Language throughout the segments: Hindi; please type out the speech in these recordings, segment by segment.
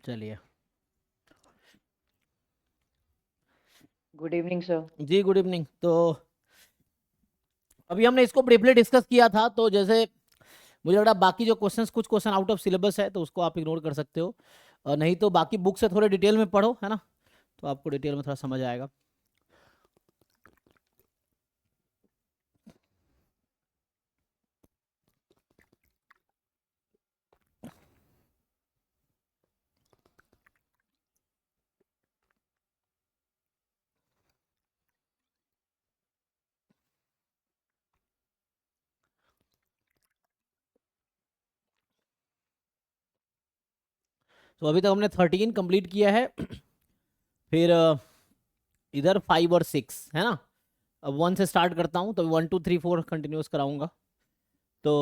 चलिए गुड इवनिंग सर। जी, गुड इवनिंग। तो अभी हमने इसको ब्रीफली डिस्कस किया था, तो जैसे मुझे लग रहा बाकी जो क्वेश्चंस, कुछ क्वेश्चन आउट ऑफ सिलेबस है तो उसको आप इग्नोर कर सकते हो, और नहीं तो बाकी बुक से थोड़े डिटेल में पढ़ो, है ना, तो आपको डिटेल में थोड़ा समझ आएगा। तो अभी तक हमने 13 कंप्लीट किया है। फिर इधर 5 और 6 है ना। अब 1 से स्टार्ट करता हूँ, तो 1 2 3 4 कंटिन्यूस कराऊंगा। तो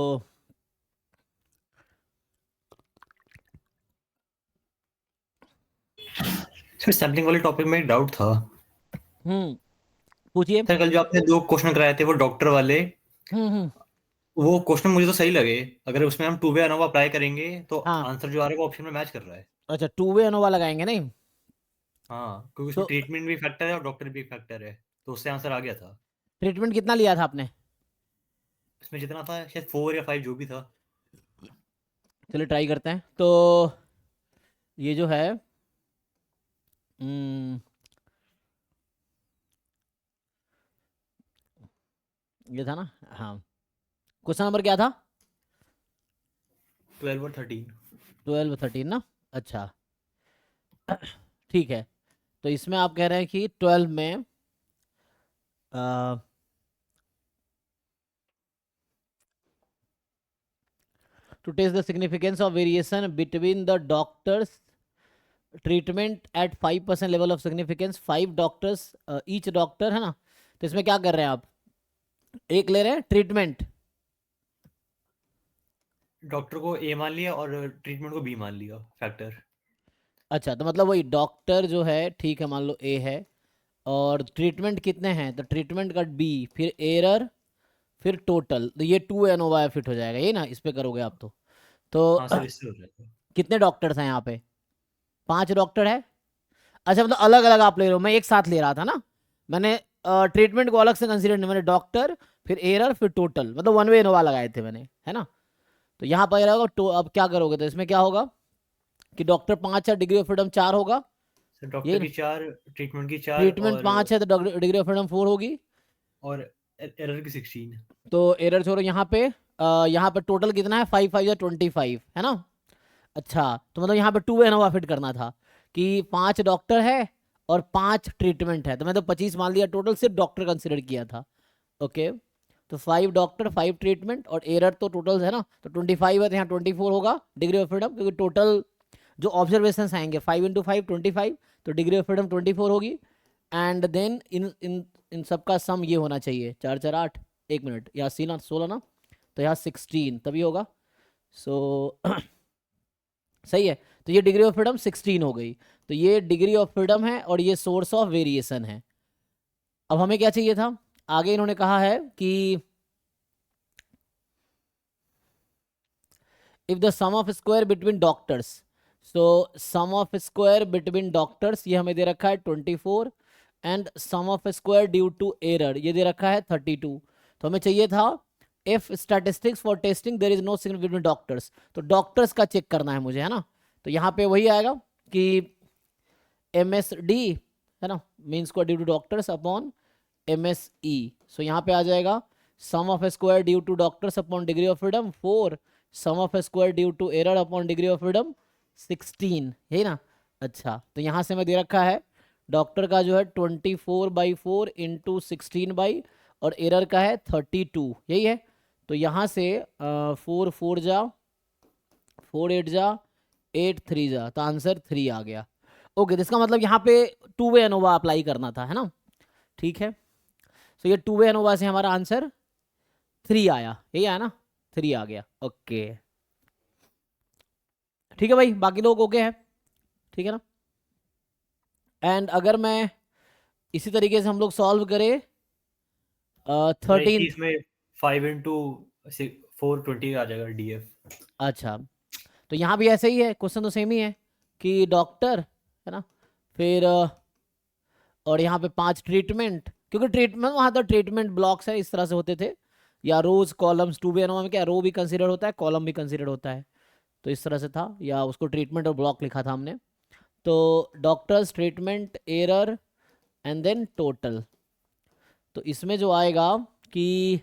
सर सैम्पलिंग वाले टॉपिक में एक डाउट था। पूछिए। सर कल जो आपने 2 क्वेश्चन कराए थे वो डॉक्टर वाले, हम्म। वो क्वेश्चन मुझे तो सही लगे। अगर उसमें हम टू वे अनोवा अप्लाई करेंगे तो हाँ, आंसर जो आ रहा है वो ऑप्शन में मैच कर रहा है। अच्छा, 2 वे अनोवा लगाएंगे नहीं। हाँ, क्योंकि उसमें तो ट्रीटमेंट भी फैक्टर है और डॉक्टर भी फैक्टर है, तो उससे आंसर आ गया था। ट्रीटमेंट कितना लिया था आपने? इसमें जितना था शायद 4 या 5 जो भी था। चलिए ट्राई करते हैं। तो ये जो है, ये था ना। हाँ, क्वेश्चन नंबर क्या था? 12 और 13। 12 13 ना। अच्छा, ठीक है। तो इसमें आप कह रहे हैं कि 12 में to test the significance of variation between the doctors treatment at 5% level of significance, 5 doctors each doctor, है ना। तो इसमें क्या कर रहे हैं आप? एक ले रहे हैं ट्रीटमेंट। डॉक्टर को ए मान लिया और ट्रीटमेंट को बी मान लिया फैक्टर। अच्छा, तो मतलब वही डॉक्टर जो है, ठीक है, मान लो ए है, और ट्रीटमेंट कितने हैं, तो ट्रीटमेंट का बी, फिर एरर, फिर टोटल, तो ये 2 एनोवा फिट हो जाएगा, ये ना, इस पे करोगे आप तो हाँ सर, इससे हो जाएगा। कितने डॉक्टर्स हैं यहाँ पे? 5 डॉक्टर है। अच्छा, मतलब अलग अलग आप ले रहे हो, मैं एक साथ ले रहा था ना। मैंने ट्रीटमेंट को अलग से कंसीडर नहीं, मैंने डॉक्टर, फिर एरर, फिर टोटल, मतलब 1 वे इनोवा लगाए थे मैंने, है ना। तो यहाँ पर होगा तो अब क्या करोगे, तो इसमें क्या होगा कि डॉक्टर 5 है, डिग्री ऑफ फ्रीडम 4 होगा। सर यही डॉक्टर ना, की 4, ट्रीटमेंट की 4 ट्रीटमेंट और 5 है तो डिग्री ऑफ फ्रीडम 4 होगी। एरर की 16। तो एरर छोड़ो, यहाँ पे टोटल कितना है, 5 5 या 25, है ना। अच्छा, तो मतलब यहाँ पे 2 वे इनोवा फिट करना था कि 5 डॉक्टर है और 5 ट्रीटमेंट है, तो मैं तो 25 मान लिया, टोटल सिर्फ डॉक्टर कंसिडर किया था। ओके, तो 5 डॉक्टर, 5 ट्रीटमेंट, और एरर तो टोटल है ना, तो 25 है, तो यहाँ 24 होगा डिग्री ऑफ फ्रीडम, क्योंकि टोटल जो ऑब्जर्वेशन आएंगे 5 इंटू 5 25, तो डिग्री ऑफ फ्रीडम 24 होगी। एंड देन इन इन इन सबका सम ये होना चाहिए, 4 4 8, 1 मिनट, यहाँ 16 ना, तो यहाँ 16 तभी होगा। सो सही है। तो ये डिग्री ऑफ फ्रीडम 16 हो गई। तो ये डिग्री ऑफ फ्रीडम है और ये सोर्स ऑफ वेरिएशन है। अब हमें क्या चाहिए था? आगे इन्होंने कहा है कि if the sum of square between doctors, so sum of square between doctors ये हमें दे रखा है 24, and sum of square due to error ये दे रखा है 32। तो हमें चाहिए था if statistics for testing there is no significance between doctors, तो डॉक्टर्स का चेक करना है मुझे, है ना। तो यहाँ पे वही आएगा कि MSD, है ना, mean square due to doctors upon MSE। So यहाँ पे आ जाएगा sum of square due to doctors upon degree of freedom 4, sum of square due to error upon degree of freedom 16, यही ना। अच्छा, तो यहाँ से मैं दे रखा है डॉक्टर का जो है 24/4 इंटू 16 और एरर का है 32, यही है। तो यहाँ से 4 4 जा, 4 8 जा, 8 3 जा, तो आंसर 3 आ गया। ओके, तो इसका मतलब यहाँ पे 2 वे एनोवा अप्लाई करना था, है ना। ठीक है, तो ये 2 वे एनोवा से हमारा आंसर 3 आया, यही आया ना, 3 आ गया। ओके, ठीक है भाई, बाकी लोग ओके है, ठीक है ना। एंड अगर मैं इसी तरीके से हम लोग सॉल्व करें 13। इसमें 5 इंटू 4 20 आ जाएगा DF। अच्छा, तो यहाँ भी ऐसे ही है, क्वेश्चन तो सेम ही है कि डॉक्टर, है ना, फिर और यहाँ पे 5 ट्रीटमेंट, क्योंकि ट्रीटमेंट वहाँ तो ट्रीटमेंट ब्लॉक्स है, इस तरह से होते थे, या रोज कॉलम्स, 2 वे में क्या रो भी कंसिडर होता है, कॉलम भी कंसिडर होता है, तो इस तरह से था, या उसको ट्रीटमेंट और ब्लॉक लिखा था हमने। तो doctors, treatment, error and then total. तो इसमें जो आएगा कि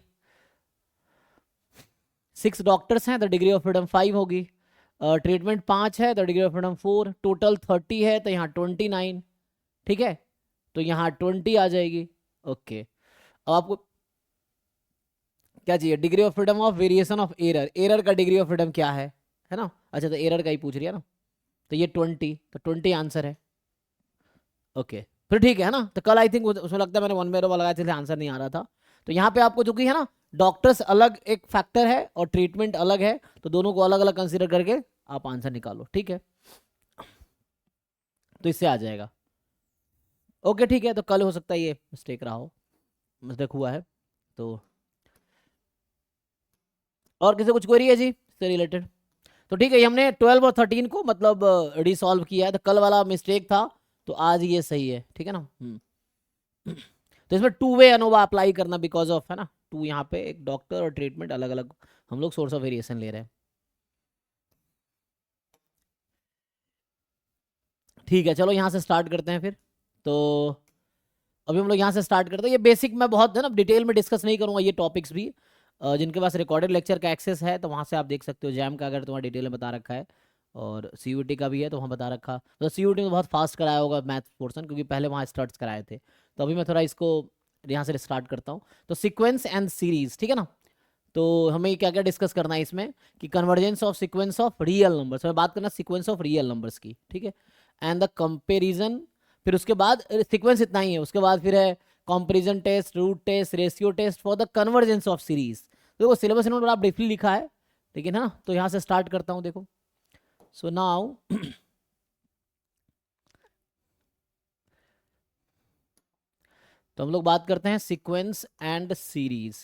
6 डॉक्टर्स हैं तो डिग्री ऑफ फ्रीडम 5 होगी, ट्रीटमेंट 5 है तो डिग्री ऑफ फ्रीडम 4, टोटल 30 है तो यहाँ 29, ठीक है, तो यहाँ 20 आ जाएगी। ओके, अब आपको क्या चाहिए, degree of freedom of variation of error, error का डिग्री ऑफ फ्रीडम क्या है ना, अच्छा तो एरर का ही पूछ रही है ना, तो ये 20, तो 20 आंसर है। ओके, फिर ठीक है ना, तो कल आई थिंक उसमें लगता है मैंने 1 बाय रो लगाया था, आंसर नहीं आ रहा था, तो यहाँ पे आपको जो कि है ना, डॉक्टर्स अलग एक फैक्टर है और ट्रीटमेंट अलग है, तो दोनों को अलग अलग कंसीडर करके आप आंसर निकालो, ठीक है, तो इससे आ जाएगा। ओके ठीक है, तो कल हो सकता है ये मिस्टेक रहा हो, मिस्टेक हुआ है तो। और किसी कुछ क्वेरी है जी इससे रिलेटेड? तो ठीक है, ये हमने 12 और 13 को मतलब रिसॉल्व किया है, तो कल वाला मिस्टेक था तो आज ये सही है, ठीक है ना। तो इसमें 2 वे अनोवा अप्लाई करना बिकॉज ऑफ, है ना, 2 यहाँ पे एक डॉक्टर और ट्रीटमेंट अलग अलग हम लोग सोर्स ऑफ वेरिएशन ले रहे हैं। ठीक है, चलो यहाँ से स्टार्ट करते हैं फिर। तो अभी हम लोग यहाँ से स्टार्ट करते हैं, ये बेसिक मैं बहुत है ना डिटेल में डिस्कस नहीं करूँगा, ये टॉपिक्स भी जिनके पास रिकॉर्डेड लेक्चर का एक्सेस है तो वहाँ से आप देख सकते हो, जैम का अगर तुम्हारा डिटेल में बता रखा है और सीयूटी का भी है तो वहाँ बता रखा, तो सीयूटी में बहुत फास्ट कराया होगा मैथ पोर्सन, क्योंकि पहले वहाँ स्टार्ट्स कराए थे, तो अभी मैं थोड़ा इसको यहाँ से स्टार्ट करता हूँ। तो सीक्वेंस एंड सीरीज, ठीक है ना, तो हमें क्या क्या डिस्कस करना है इसमें कि convergence of sequence of real numbers, हमें बात करना सीक्वेंस ऑफ रियल नंबर्स की, ठीक है, एंड द कंपेरिजन, फिर उसके बाद सीक्वेंस इतना ही है, उसके बाद फिर है comparison test, root test, ratio test for the convergence of series. देखो सिलेबस इन्होंने बड़ा ब्रीफली लिखा है, लेकिन है ना, तो यहाँ से स्टार्ट करता हूँ, देखो सो नाउ तो हम लोग बात करते हैं सीक्वेंस एंड सीरीज।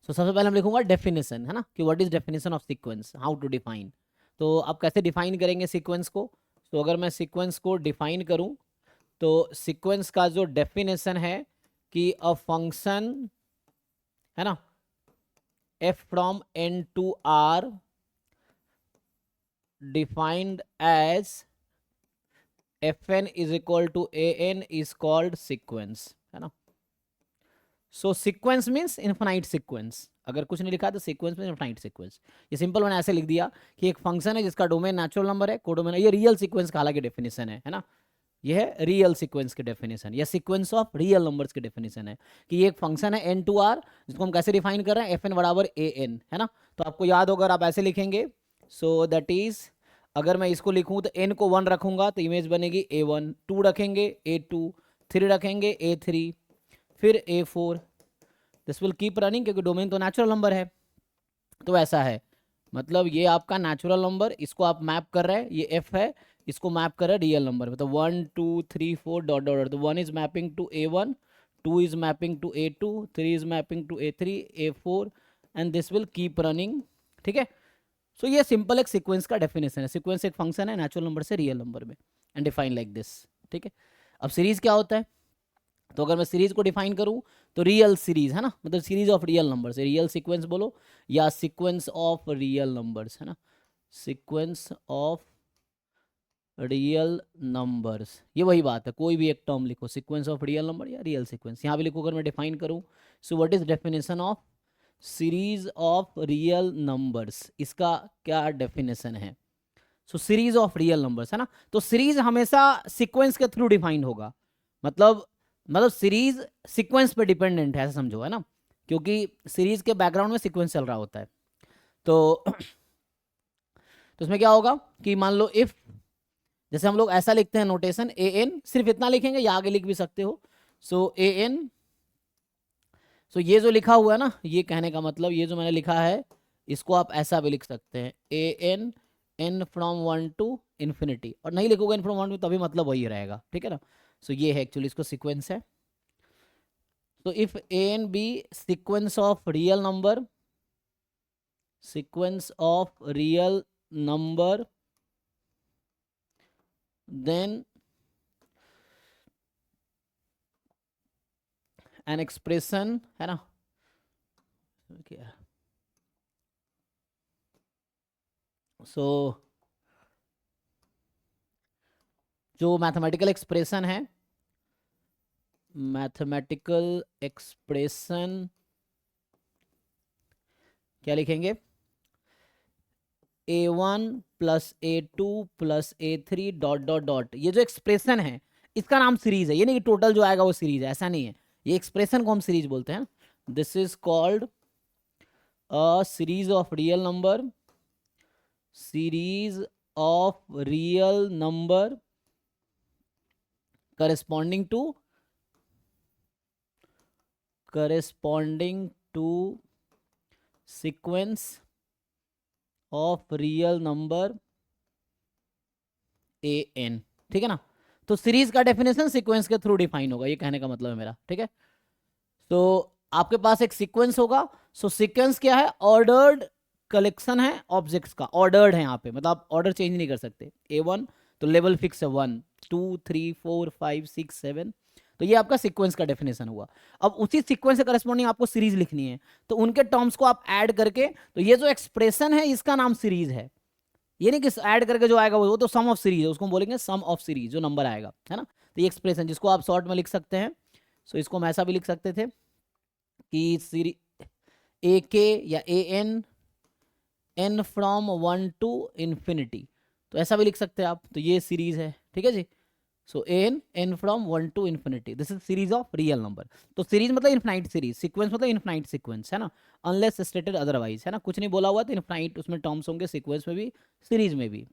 तो सबसे पहले हम लिखूंगा डेफिनेशन, है ना, कि what is definition of sequence, how to define. तो आप कैसे डिफाइन करेंगे सीक्वेंस को, तो अगर मैं सीक्वेंस को डिफाइन करूं तो सीक्वेंस का जो डेफिनेशन है कि अ फंक्शन, है ना, f from n to r defined as fn is equal to an is called sequence, है ना। So sequence means infinite sequence, अगर कुछ नहीं लिखा तो सीक्वेंस में इन्फिनाइट सीक्वेंस, ये सिंपल मैंने ऐसे लिख दिया कि एक फंक्शन है जिसका डोमेन नेचुरल नंबर है, कोडोमेन, ये रियल सीक्वेंस का हालांकि डेफिनेशन है ना, ये है रियल सीक्वेंस की डेफिनेशन या सीक्वेंस ऑफ रियल नंबर्स की डेफिनेशन है कि ये एक फंक्शन है n टू r, जिसको हम कैसे डिफाइन कर रहे हैं, fn बराबर an, है ना। तो आपको याद होगा, आप ऐसे लिखेंगे, सो दैट इज, अगर मैं इसको लिखूं तो n को 1 रखूंगा तो इमेज बनेगी a1, 2 रखेंगे a2, 3 रखेंगे a3, फिर a4, this will keep running, क्योंकि डोमेन तो नेचुरल नंबर है। तो ऐसा है, मतलब ये आपका नेचुरल नंबर, इसको आप मैप कर रहे हैं, ये f है, इसको मैप कर रहे हैं रियल नंबर में, तो 1 2 3 4 डॉट डॉट, तो 1 is mapping to a1, 2 is mapping to a2, 3 is mapping to a3, a4 and this will keep running, ठीक है। सो ये सिंपल एक सीक्वेंस का डेफिनेशन है, सीक्वेंस एक फंक्शन है नेचुरल नंबर से रियल नंबर में एंड डिफाइन लाइक दिस, ठीक है। अब सीरीज क्या होता है, तो अगर मैं सीरीज को डिफाइन करूं तो रियल सीरीज, है ना, मतलब series of real numbers, real sequence बोलो या सीक्वेंस ऑफ रियल नंबर्स, है ना, सीक्वेंस ऑफ रियल नंबर्स, ये वही बात है, कोई भी एक टर्म लिखो, सीक्वेंस ऑफ रियल नंबर या रियल सीक्वेंस, यहाँ भी लिखो अगर मैं डिफाइन करूं, so what is definition of series of real numbers, इसका क्या डेफिनेशन है। सो सीरीज ऑफ रियल नंबर्स, है ना, तो सीरीज हमेशा सीक्वेंस के थ्रू डिफाइंड होगा, मतलब सीरीज सीक्वेंस पे डिपेंडेंट है, ऐसा समझो, है ना, क्योंकि सीरीज के बैकग्राउंड में सीक्वेंस चल रहा होता है। तो इसमें क्या होगा कि मान लो इफ, जैसे हम लोग ऐसा लिखते हैं नोटेशन, an, सिर्फ इतना लिखेंगे या आगे लिख भी सकते हो, सो an, सो ये जो लिखा हुआ है ना, ये कहने का मतलब, ये जो मैंने लिखा है इसको आप ऐसा भी लिख सकते हैं, an n from 1 to infinity, और नहीं लिखोगे n फ्रॉम 1 टू तभी मतलब वही रहेगा, ठीक है ना। सो ये है एक्चुअली इसको सीक्वेंस है। तो if an be sequence of real number, sequence of real number then an expression, है ना, क्या, so जो मैथमेटिकल एक्सप्रेशन है, मैथमेटिकल एक्सप्रेशन क्या लिखेंगे, a1 plus a2 plus a3 dot dot dot, ये जो एक्सप्रेशन है इसका नाम सीरीज है, ये नहीं कि टोटल जो आएगा वो सीरीज है, ऐसा नहीं है, ये एक्सप्रेशन को हम सीरीज बोलते हैं। This is called a series of real number, series of real number corresponding to sequence of real number an, ठीक है ना। तो सीरीज का डेफिनेशन सीक्वेंस के थ्रू डिफाइन होगा, ये कहने का मतलब है मेरा, ठीक है। तो आपके पास एक सीक्वेंस होगा, सो सीक्वेंस क्या है, ऑर्डर्ड कलेक्शन है ऑब्जेक्ट्स का, ऑर्डर्ड है यहाँ पे, मतलब आप ऑर्डर चेंज नहीं कर सकते। A1 तो लेवल फिक्स है 1 2 3 4 5 6 7, तो ये आपका सीक्वेंस का डेफिनेशन हुआ। अब उसी सीक्वेंस से करस्पॉन्डिंग आपको सीरीज लिखनी है, तो उनके टर्म्स को आप ऐड करके, तो ये जो एक्सप्रेशन है इसका नाम सीरीज है, ये नहीं कि ऐड करके जो आएगा वो तो सम ऑफ सीरीज है, उसको हम बोलेंगे सम ऑफ सीरीज, जो नंबर आएगा, है ना। तो ये एक्सप्रेशन जिसको आप शॉर्ट में लिख सकते हैं, सो इसको हम ऐसा भी लिख सकते थे कि सीरीज ए के या a n n from 1 to infinity, तो ऐसा भी लिख सकते हैं आप, तो ये सीरीज है, ठीक है जी। So n n from 1 to infinity, this is series of real number. तो सीरीज मतलब इनफाइनाइट सीरीज, सीक्वेंस मतलब इनफाइनाइट सीक्वेंस, है ना, अनलेस स्टेटेड अदरवाइज, है ना, कुछ नहीं बोला हुआ तो इनफाइनाइट उसमें टर्म्स होंगे, सीक्वेंस में भी सीरीज में भी।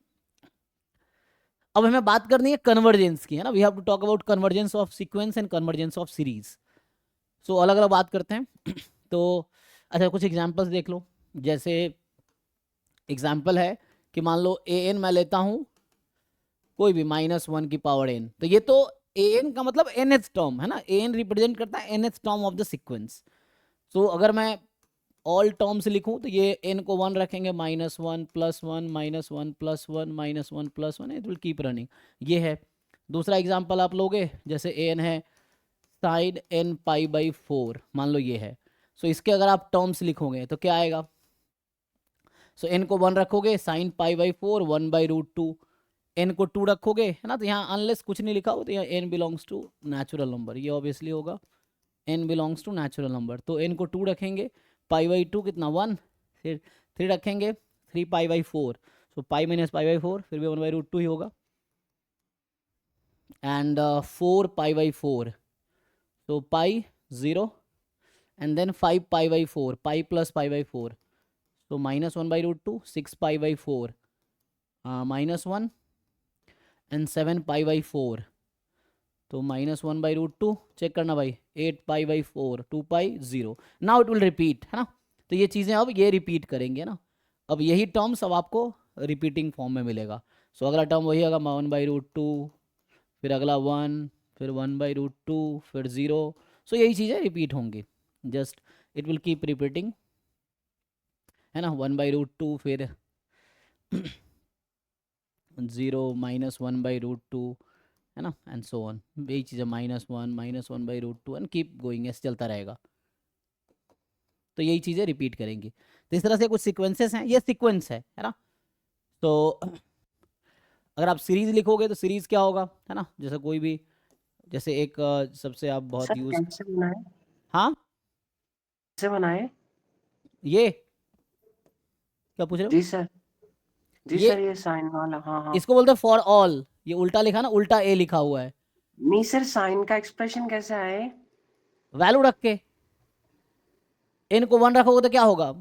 अब हमें बात करनी है कन्वर्जेंस की, है ना, we have to talk about convergence of sequence and convergence of series. So अलग अलग बात करते हैं। तो अच्छा कुछ एग्जांपल्स देख लो, जैसे एग्जांपल है कि मान लो ए एन मैं लेता हूं कोई भी -1 की पावर n, तो ये तो ए एन का मतलब nth टर्म है ना, ए एन रिप्रेजेंट करता है nth term of the sequence. So अगर मैं ऑल टर्म्स लिखूं तो ये n को 1 रखेंगे, -1 +1 -1 +1 -1 +1, इट विल कीप रनिंग, ये है। दूसरा एग्जांपल आप लोगे, जैसे ए एन है साइन n π/4, मान लो ये है, सो इसके अगर आप टर्म्स लिखोगे तो क्या आएगा, सो n को 1 रखोगे, साइन π/4 1/√2, n को 2 रखोगे, है ना, तो यहाँ अनलेस कुछ नहीं लिखा हो तो यहाँ n belongs to natural number, ये ऑब्वियसली होगा n belongs to natural number, तो n को 2 रखेंगे, π/2 कितना 1, फिर 3 रखेंगे 3 π/4, सो पाई माइनस π/4 फिर भी 1/√2 ही होगा, and 4 π/4, so pi 0, and then 5 π/4, pi plus π/4, so -1/√2, 6 π/4, -1, and 7 π/4, तो -1/√2 चेक करना भाई, 8 π/4, 2 pi 0, now it will repeat, है ना। तो ये चीज़ें अब ये रिपीट करेंगे ना, अब यही टर्म्स अब आपको रिपीटिंग फॉर्म में मिलेगा। सो अगला टर्म वही होगा 1/√2, फिर अगला 1, फिर 1/√2, फिर 0, सो यही चीज़ें रिपीट होंगी, just it will keep repeating, है ना, 1/√2 फिर 0 -1/√2, है ना, एंड सो ऑन, यही चीज़ें -1 -1/√2 एंड कीप गोइंग, ऐसे चलता रहेगा। तो यही चीज़ें रिपीट करेंगी। तो इस तरह से कुछ सीक्वेंसेस हैं, ये सीक्वेंस है ना। तो अगर आप सीरीज लिखोगे तो सीरीज क्या होगा, है ना, जैसे कोई भी, जैसे एक सबसे आप बहुत सर यूज, कैसे बनाए, हाँ कैसे बनाए? ये क्या पूछ रहे हो, जी सर, जी ये सर, ये साइन वाला, हाँ हाँ। इसको बोलते हैं फॉर ऑल, ये उल्टा लिखा ना, उल्टा ए लिखा हुआ है, नहीं सर, साइन का एक्सप्रेशन कैसे आए? वैल्यू रख के, n को 1 रखोगे तो क्या होगा,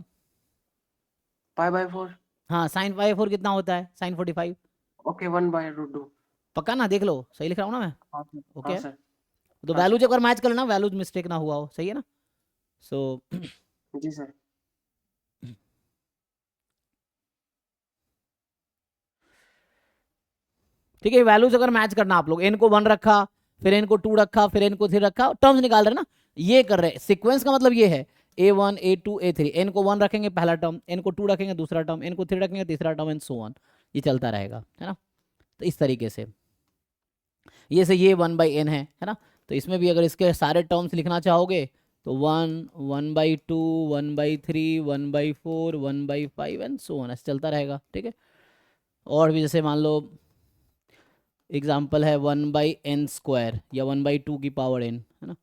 π/4, हाँ साइन π/4 कितना होता है, साइन 45, ओके 1/√2, पक्का ना, देख लो सही लिख रहा हूँ ना मैं, हाँ सर, ओके हाँ सर, तो हाँ वैल्यू सर, जो अगर मैच कर लेना, वैल्यूज मिस्टेक ना हुआ हो, सही है ना। सो जी सर, ठीक है, वैल्यूज अगर मैच करना, आप लोग n को 1 रखा, फिर n को 2 रखा, फिर n को 3 रखा, टर्म्स निकाल रहे ना, ये कर रहे हैं। सीक्वेंस का मतलब ये है a1 a2 a3, n को 1 रखेंगे पहला टर्म, n को 2 रखेंगे दूसरा टर्म, n को 3 रखेंगे तीसरा टर्म, एंड सो ऑन, ये चलता रहेगा, है ना। तो इस तरीके से ये से ये 1/n है ना। तो इसमें भी अगर इसके सारे टर्म्स लिखना चाहोगे तो 1, 1/2, 1/3, 1/4, 1/5 एंड सो ऑन, ऐसे चलता रहेगा, ठीक है। और भी जैसे मान लो एग्जाम्पल है 1/n² या 1/2 की पावर n, है ना।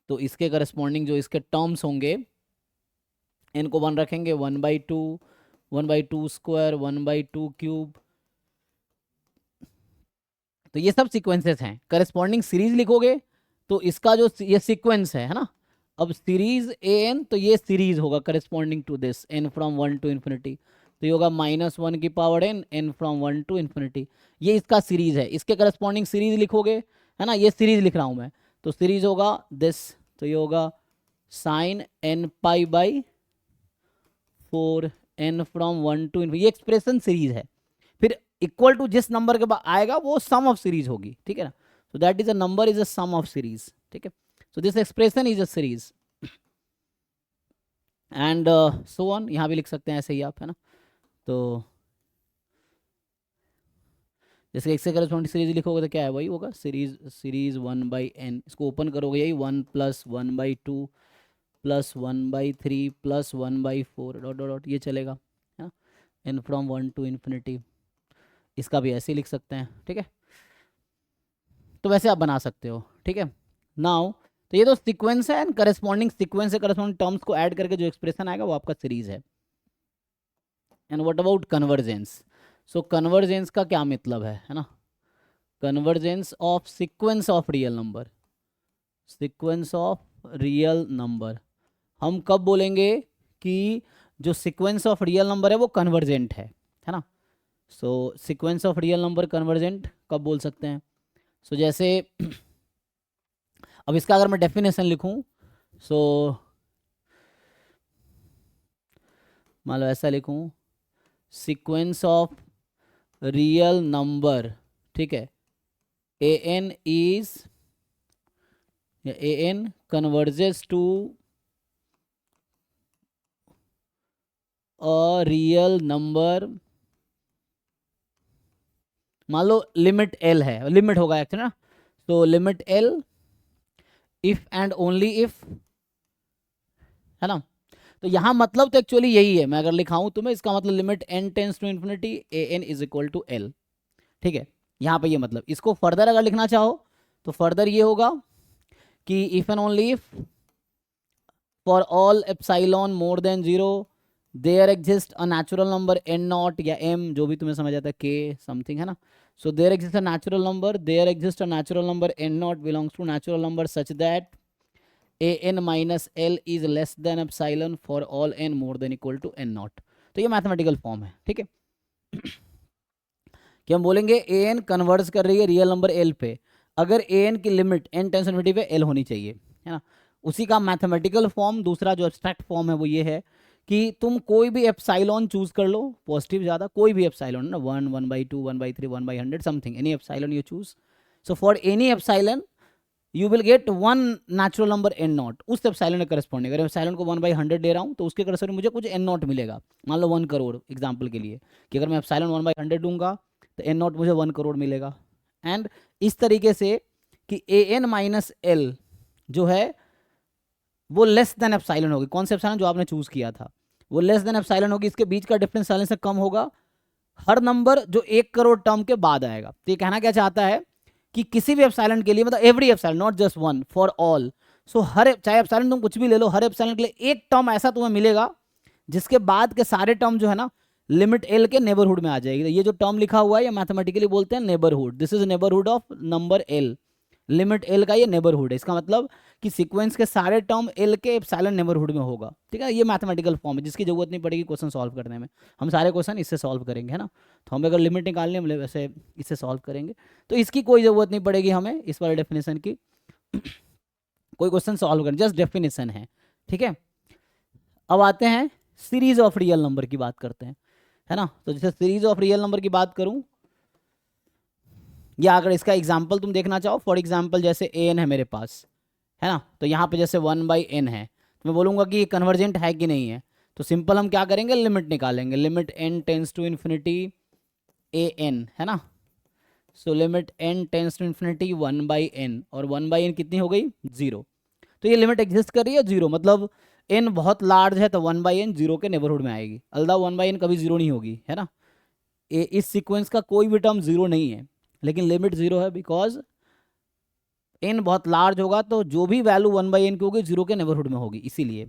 तो इसके करस्पॉन्डिंग जो इसके टर्म्स होंगे, n को 1 रखेंगे, 1/2, 1/2², 1/2³। तो ये सब सीक्वेंसेस हैं। करस्पॉन्डिंग सीरीज लिखोगे तो इसका जो ये सीक्वेंस है ना, अब सीरीज an, तो ये सीरीज होगा corresponding to this n from 1 to infinity। तो ये होगा -1 की power n, n from 1 to infinity। ये इसका सीरीज है। इसके करस्पॉन्डिंग सीरीज लिखोगे, है ना, ये सीरीज लिख रहा हूँ मैं, तो सीरीज होगा दिस, तो ये होगा sin nπ/4 n from 1 to infinity। ये एक्सप्रेशन सीरीज है। फिर इक्वल टू जिस नंबर के बाद आएगा वो सम ऑफ सीरीज होगी, ठीक है ना। so that is a number is a sum of series, ठीक है। so this expression is a series and so on। यहाँ भी लिख सकते हैं ऐसे ही आप, है ना। तो जैसे x से करस्पॉन्डिंग सीरीज लिखोगे तो क्या है, वही होगा सीरीज 1/n। इसको ओपन करोगे यही 1 + 1/2 + 1/3 + 1/4 डॉट डॉट डॉट, ये चलेगा, है ना, n फ्रॉम 1 to infinity। इसका भी ऐसे ही लिख सकते हैं, ठीक है। तो वैसे आप बना सकते हो, ठीक है। नाउ तो ये तो सीक्वेंस है एंड करस्पॉन्डिंग सीक्वेंस से करस्पॉन्डिंग टर्म्स को ऐड करके जो एक्सप्रेशन आएगा वो आपका सीरीज है। And what about convergence? So convergence का क्या मतलब है ना। Convergence of sequence of real number, sequence of real number. हम कब बोलेंगे कि जो सीक्वेंस ऑफ रियल नंबर है वो कन्वर्जेंट है ना। So sequence of real number convergent कब बोल सकते हैं? सो जैसे अब इसका अगर मैं डेफिनेशन लिखूं, सो मान लो ऐसा लिखूं, सीक्वेंस ऑफ रियल नंबर, ठीक है, an is an converges to a real number. मान लो लिमिट l है, लिमिट होगा एक्चुअली ना। तो limit l if and only if, है ना। तो यहां मतलब तो एक्चुअली यही है, मैं अगर लिखाऊं तुम्हें, इसका मतलब limit n tends to infinity an is equal to l, ठीक है। यहां पे ये मतलब, इसको फर्दर अगर लिखना चाहो तो फर्दर ये होगा कि if and only if for all epsilon more than 0 there exist a natural number n0 या m, जो भी तुम्हें समझ आता है, k समथिंग, है ना। so there exists a natural number, there exists a natural number n0 belongs to natural number such that an minus l is less than epsilon for all n more than equal to n0। तो ये मैथमेटिकल फॉर्म है, ठीक है। कि हम बोलेंगे an कन्वर्स कर रही है रियल नंबर l पे, अगर an की लिमिट n टेंस इन्फिनिटी पे l होनी चाहिए, है ना। उसी का मैथमेटिकल फॉर्म दूसरा जो एब्स्ट्रैक्ट फॉर्म है वो ये है कि तुम कोई भी एप्सिलॉन चूज कर लो, पॉजिटिव ज़्यादा, कोई भी एप्सिलॉन ना, 1, 1/2, 1/3, 1/100 something, any epsilon you choose. So for any epsilon you will get one natural number n0 उस एप्सिलॉन के करस्पॉन्डिंग। अगर एप्सिलॉन को 1/100 दे रहा हूँ तो उसके करस्पॉन्डिंग मुझे कुछ n0 मिलेगा। मान लो 1 करोड़ एग्जाम्पल के लिए, कि अगर मैं एप्सिलॉन 1/100 दूंगा तो n0 मुझे 1 करोड़ मिलेगा। एंड इस तरीके से कि an माइनस l जो है वो लेस देन एप्सिलॉन होगी। कौन सा एप्सिलॉन जो आपने चूज किया था वो लेस देन एप्सिलॉन होगी, इसके बीच का डिफरेंस साइलेंस से कम होगा हर नंबर जो 1 करोड़ टर्म के बाद आएगा। तो ये कहना क्या चाहता है कि किसी भी एप्सिलॉन के लिए, मतलब every epsilon, not just one, for all. So हर, चाहे एप्सिलॉन तुम कुछ भी ले लो, हर एप्सिलॉन के लिए एक टर्म ऐसा तुम्हें मिलेगा जिसके बाद के सारे टर्म जो है ना लिमिट l के नेबरहुड में आ जाएगी। तो ये जो टर्म लिखा हुआ है ये मैथमेटिकली बोलते हैं neighbourhood. This is neighbourhood of number l, limit l का ये नेबरहुड है। इसका मतलब कि सीक्वेंस के सारे टर्म l के एप्सिलॉन नेबरहुड में होगा, ठीक है। ये मैथमेटिकल फॉर्म है जिसकी जरूरत नहीं पड़ेगी क्वेश्चन सॉल्व करने में, हम सारे क्वेश्चन इससे सॉल्व करेंगे, है ना। तो हमें अगर लिमिट निकालनी है वैसे इससे सॉल्व करेंगे, तो इसकी कोई ज़रूरत नहीं पड़ेगी हमें इस वाले डेफिनेशन की कोई क्वेश्चन सॉल्व करना, जस्ट डेफिनेशन है, ठीक है। अब आते हैं सीरीज ऑफ रियल नंबर की बात करते हैं, है ना। तो जैसे सीरीज ऑफ रियल नंबर की बात करूं, या अगर इसका एग्जाम्पल तुम देखना चाहो, फॉर एग्जाम्पल जैसे an है मेरे पास, है ना। तो यहाँ पे जैसे 1/n है, तो मैं बोलूँगा कि ये कन्वर्जेंट है कि नहीं है। तो सिंपल हम क्या करेंगे, लिमिट निकालेंगे, limit n tends to infinity an, है ना। So limit n tends to infinity 1/n, और 1/n कितनी हो गई 0। तो ये लिमिट एग्जिस्ट कर रही है 0, मतलब n बहुत लार्ज है तो 1/n 0 के नेबरहुड में आएगी, अलदा 1/n कभी 0 नहीं होगी, है ना। इस सीक्वेंस का कोई भी टर्म 0 नहीं है, लेकिन लिमिट 0 है बिकॉज n बहुत लार्ज होगा तो जो भी वैल्यू 1/n की होगी 0 के नेबरहुड में होगी, इसीलिए।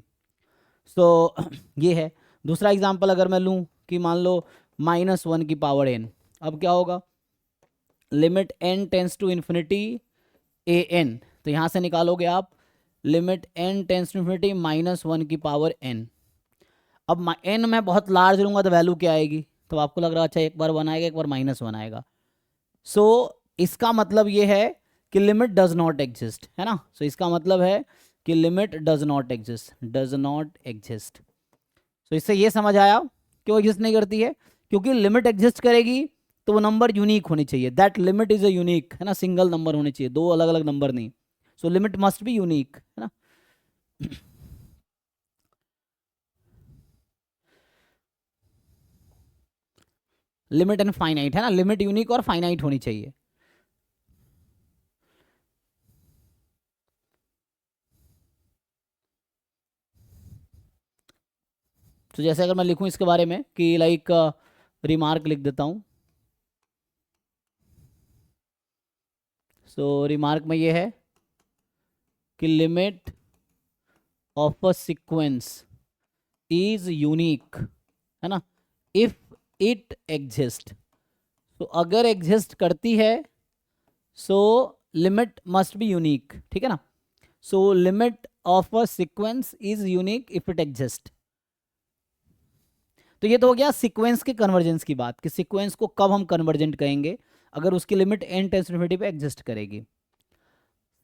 सो ये है। दूसरा एग्जांपल अगर मैं लूँ कि मान लो -1 की पावर n, अब क्या होगा, limit n tends to infinity an, तो यहाँ से निकालोगे आप limit n tends to infinity -1 की पावर n। अब n मैं बहुत लार्ज लूँगा तो वैल्यू क्या आएगी, तो आपको लग रहा है अच्छा एक बार 1 आएगा एक बार -1 आएगा। सो इसका मतलब ये है कि लिमिट डज नॉट एग्जिस्ट, है ना। सो इसका मतलब है कि लिमिट डज नॉट एग्जिस्ट। सो इससे ये समझ आया क्यों एग्जिस्ट नहीं करती है, क्योंकि लिमिट एग्जिस्ट करेगी तो वो नंबर यूनिक होनी चाहिए, that limit is a unique, है ना, सिंगल नंबर होनी चाहिए, दो अलग अलग नंबर नहीं। So limit must be unique, है ना। लिमिट एंड फाइनाइट, है ना, लिमिट यूनिक और फाइनाइट होनी चाहिए। तो जैसे अगर मैं लिखूं इसके बारे में कि लाइक रिमार्क लिख देता हूं। सो रिमार्क में ये है कि limit of a sequence is unique, है ना, इफ इट एग्जिस्ट। तो अगर एग्जिस्ट करती है so limit must be unique, ठीक है ना। So limit of a sequence is unique if it exist. तो ये तो हो गया सीक्वेंस के कन्वर्जेंस की बात कि सीक्वेंस को कब हम कन्वर्जेंट कहेंगे, अगर उसकी limit n tends to infinity पे एग्जिस्ट करेगी।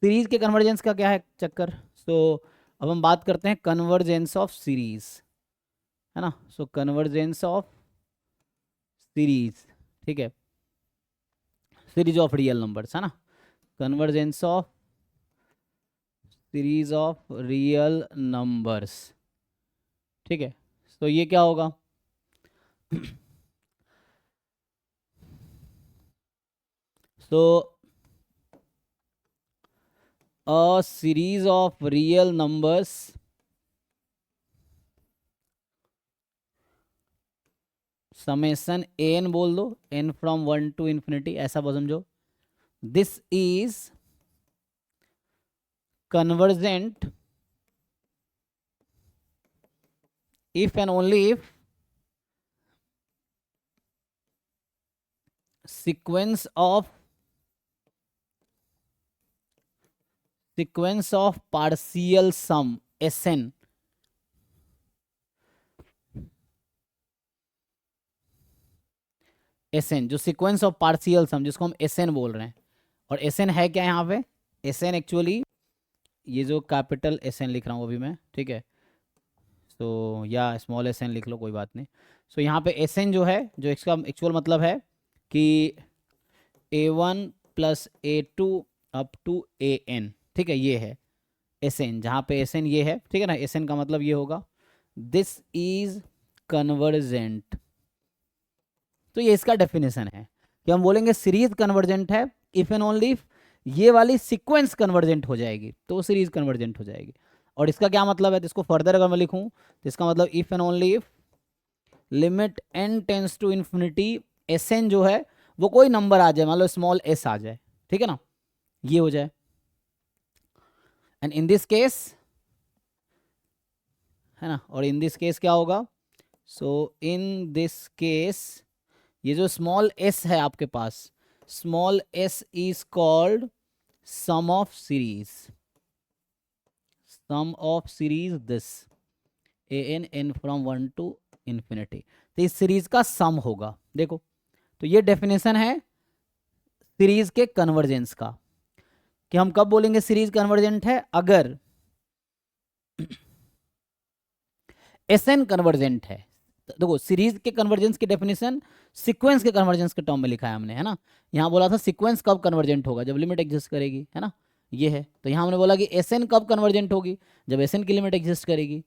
सीरीज के कन्वर्जेंस का क्या है चक्कर, सो अब हम बात करते हैं कन्वर्जेंस ऑफ सीरीज, है ना। सो कन्वर्जेंस ऑफ सीरीज, ठीक है, सीरीज ऑफ रियल नंबर्स, है ना, convergence of series of real numbers, ठीक है। तो ये क्या होगा so a series of real numbers summation n बोल दो, n फ्रॉम 1 टू इन्फिनिटी, ऐसा समझो, this is convergent if and only if sequence of partial sum Sn जो सीक्वेंस ऑफ पार्शियल सम जिसको हम Sn बोल रहे हैं, और Sn है क्या यहाँ पे, Sn एक्चुअली ये जो कैपिटल Sn लिख रहा हूँ अभी मैं, ठीक है, तो या स्मॉल Sn लिख लो कोई बात नहीं। सो यहाँ पे Sn जो है, जो इसका एक्चुअल मतलब है कि A1 + A2 up to An, ठीक है, ये है Sn, जहाँ पे Sn ये है, ठीक है ना। Sn का मतलब ये होगा दिस इज कन्वर्जेंट। तो ये इसका डेफिनेशन है कि हम बोलेंगे सीरीज कन्वर्जेंट है इफ एंड ओनली इफ ये वाली सीक्वेंस कन्वर्जेंट हो जाएगी तो सीरीज कन्वर्जेंट हो जाएगी। और इसका क्या मतलब है, तो इसको फर्दर अगर मैं लिखूं तो इसका मतलब if and only if limit n tends to infinity Sn जो है वो कोई नंबर आ जाए, मान लो स्मॉल s आ जाए, ठीक है ना, ये हो जाए। एंड इन दिस केस, है ना, और इन दिस केस क्या होगा, सो इन दिस केस ये जो स्मॉल s है आपके पास, small s is called sum of series, sum of series this n from 1 to infinity, तो इस सीरीज का सम होगा। देखो तो ये डेफिनेशन है सीरीज के कन्वर्जेंस का, कि हम कब बोलेंगे सीरीज कन्वर्जेंट है, अगर Sn कन्वर्जेंट है। देखो सीरीज के कन्वर्जेंस की डेफिनेशन सीक्वेंस के कन्वर्जेंस के टर्म में लिखा है हमने, है ना। यहाँ बोला था सीक्वेंस कब कन्वर्जेंट होगा, जब लिमिट एग्जिस्ट करेगी, है ना, ये है। तो यहाँ हमने बोला कि Sn कब कन्वर्जेंट होगी, जब Sn की लिमिट एग्जिस्ट करेगी,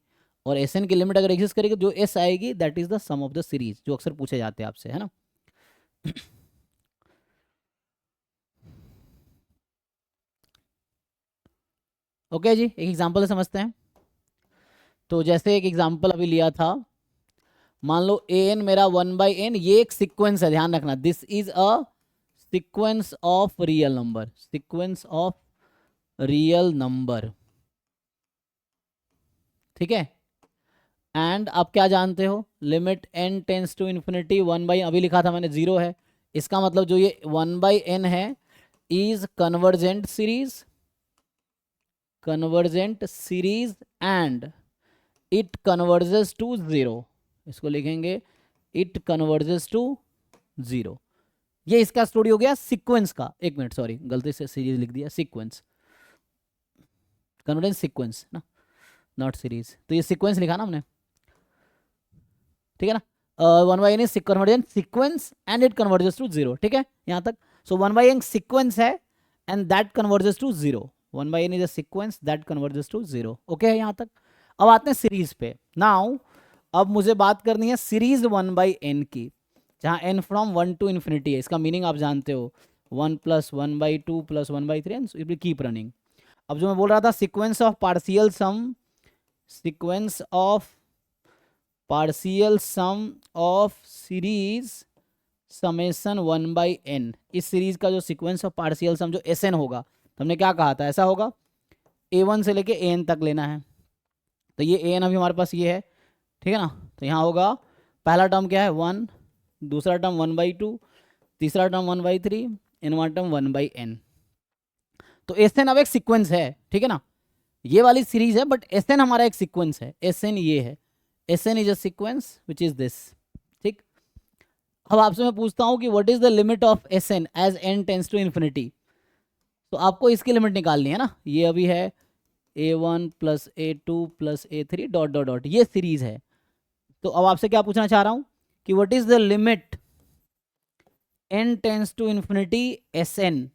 और Sn की लिमिट अगर एग्जिस्ट करेगी जो S आएगी that is the sum of the series, जो अक्सर पूछे जाते हैं आपसे, है ना। ओके जी, एक एग्जांपल से समझते हैं। तो जैसे एक एग्जांपल अभी लिया था, मान लो ए एन मेरा 1/n, ये एक सीक्वेंस है, ध्यान रखना, this is a sequence of real number, sequence of real number, ठीक है। एंड आप क्या जानते हो, limit n tends to infinity 1/n, अभी लिखा था मैंने 0 है, इसका मतलब जो ये 1/n है is convergent series, convergent series and it converges to 0, इसको लिखेंगे इट कन्वर्जेस टू 0। ये इसका स्टोरी हो गया सीक्वेंस का। एक मिनट, सॉरी गलती से सीरीज लिख दिया, सीक्वेंस, कन्वर्जेंस सीक्वेंस ना, नॉट सीरीज। तो ये सीक्वेंस लिखा ना हमने, ठीक है ना। 1/n is convergent sequence and it converges to 0, ठीक है यहाँ तक। सो 1/n सीक्वेंस है and that converges to 0, 1/n is a sequence that converges to 0, okay है यहाँ तक। अब आते हैं सीरीज पे। नाउ अब मुझे बात करनी है सीरीज 1/n की, जहाँ n फ्रॉम 1 टू इन्फिनिटी है। इसका मीनिंग आप जानते हो, 1 + 1/2 + 1/3 and it will keep running. अब जो मैं बोल रहा था sequence of partial sum, sequence of partial sum of series summation 1/n, इस सीरीज का जो सीक्वेंस ऑफ पार्शियल सम जो Sn होगा, तो हमने क्या कहा था, ऐसा होगा a1 से लेके an तक लेना है। तो ये an अभी हमारे पास ये है, ठीक है ना। तो यहाँ होगा पहला टर्म क्या है 1, दूसरा टर्म 1/2, तीसरा टर्म 1/3, इनवा टर्म 1/n। तो Sn अब एक सीक्वेंस है, ठीक है ना, ये वाली सीरीज है बट Sn हमारा एक सीक्वेंस है, Sn ये है, Sn is a sequence which is this, ठीक। अब आपसे मैं पूछता हूँ कि what is the limit of Sn as n tends to infinity, तो आपको इसकी लिमिट निकालनी है ना। ये अभी है a1 + a2 + a3 dot dot dot, ये सीरीज है। तो अब आपसे क्या पूछना चाह रहा हूँ कि what is the limit n tends to infinity Sn,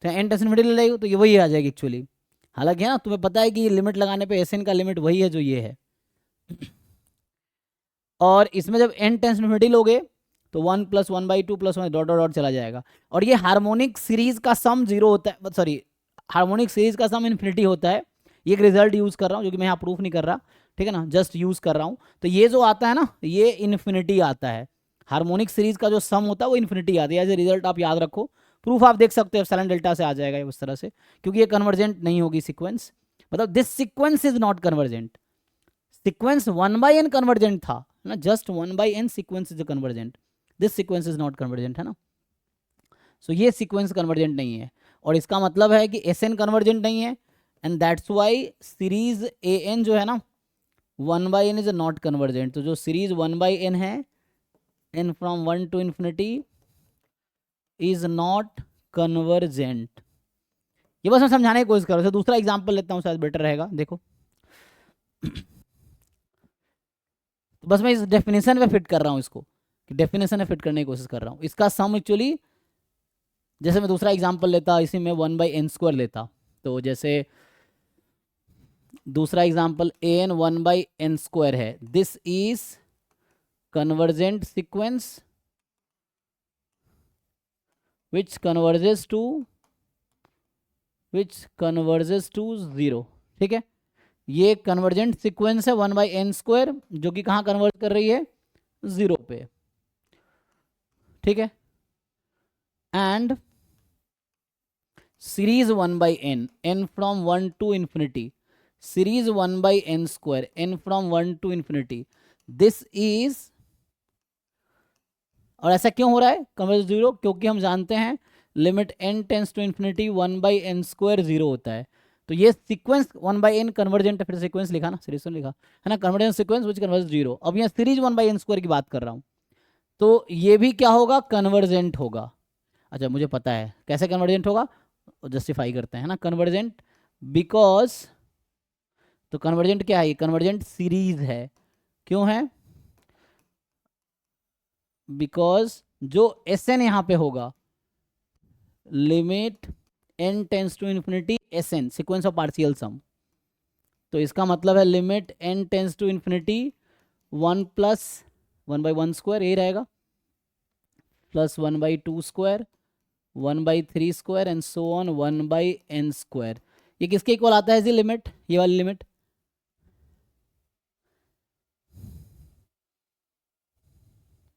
तो n टेंस इन्फिनिटी ले लेगी तो ये वही आ जाएगी एक्चुअली। हालांकि है ना, तुम्हें पता है कि ये लिमिट लगाने पे Sn का लिमिट वही है जो ये है। और इसमें जब n टेंस इन्फिनिटी लोगे तो 1 + 1/2 + 1 डॉट डॉट डॉट चला जाएगा। और ये हार्मोनिक सीरीज का सम 0 होता है, सॉरी हार्मोनिक सीरीज का सम इन्फिनिटी होता है। ये एक रिजल्ट यूज कर रहा हूँ जो कि मैं यहाँ प्रूफ नहीं कर रहा, ठीक है ना, जस्ट यूज कर रहा हूँ। तो ये जो आता है ना, ये इन्फिनिटी आता है, हार्मोनिक सीरीज का जो सम होता है वो इन्फिनिटी आता है। एज ए रिजल्ट आप याद रखो, प्रूफ आप देख सकते हो, एप्सिलॉन डेल्टा से आ जाएगा ये उस तरह से, क्योंकि ये कन्वर्जेंट नहीं होगी सीक्वेंस, मतलब this sequence is not convergent. Sequence 1/n convergent था ना, just 1/n sequence is convergent, this sequence is not convergent, है ना। सो ये सीक्वेंस कन्वर्जेंट नहीं है, और इसका मतलब है कि Sn कन्वर्जेंट नहीं है, and that's why series An जो है ना 1/n इज नॉट कन्वर्जेंट। तो जो सीरीज 1/n है, n from 1 to infinity is not convergent. ये बस मैं समझाने की कोशिश कर रहा हूँ। दूसरा एग्जांपल लेता हूँ, शायद बेटर रहेगा। देखो तो बस मैं इस डेफिनेशन में फिट कर रहा हूँ इसको, कि डेफिनेशन में फिट करने की कोशिश कर रहा हूँ। इसका सम एक्चुअली, जैसे मैं दूसरा एग्जांपल लेता, इसी में 1/n² लेता, तो जैसे दूसरा एग्जांपल an 1/n² है, this is convergent sequence which converges to 0, ठीक है। ये कन्वर्जेंट सीक्वेंस है 1/n², जो कि कहाँ कन्वर्ट कर रही है, 0 पे, ठीक है। And series 1/n, n from 1 to infinity, series 1/n², n from 1 to infinity, this is, और ऐसा क्यों हो रहा है कन्वर्ज 0, क्योंकि हम जानते हैं limit n tends to infinity 1/n² 0 होता है। तो ये सीक्वेंस 1/n कन्वर्जेंट, फिर सीक्वेंस लिखा ना, सीरीज लिखा है ना, कन्वर्जेंट सीक्वेंस विच कन्वर्ज 0। अब यहाँ सीरीज 1/n² की बात कर रहा हूँ, तो ये भी क्या होगा, कन्वर्जेंट होगा। अच्छा मुझे पता है कैसे कन्वर्जेंट होगा, जस्टिफाई करते हैं ना, कन्वर्जेंट बिकॉज, तो कन्वर्जेंट क्या है, कन्वर्जेंट सीरीज है। क्यों है, बिकॉज जो Sn यहाँ पे होगा, limit n tends to infinity Sn, sequence of partial sum, तो इसका मतलब है limit n tends to infinity 1 + 1/1² यही रहेगा, +1/2² 1/3 square and so on 1/n square. ये किसके इक्वल आता है जी लिमिट, ये वाली लिमिट?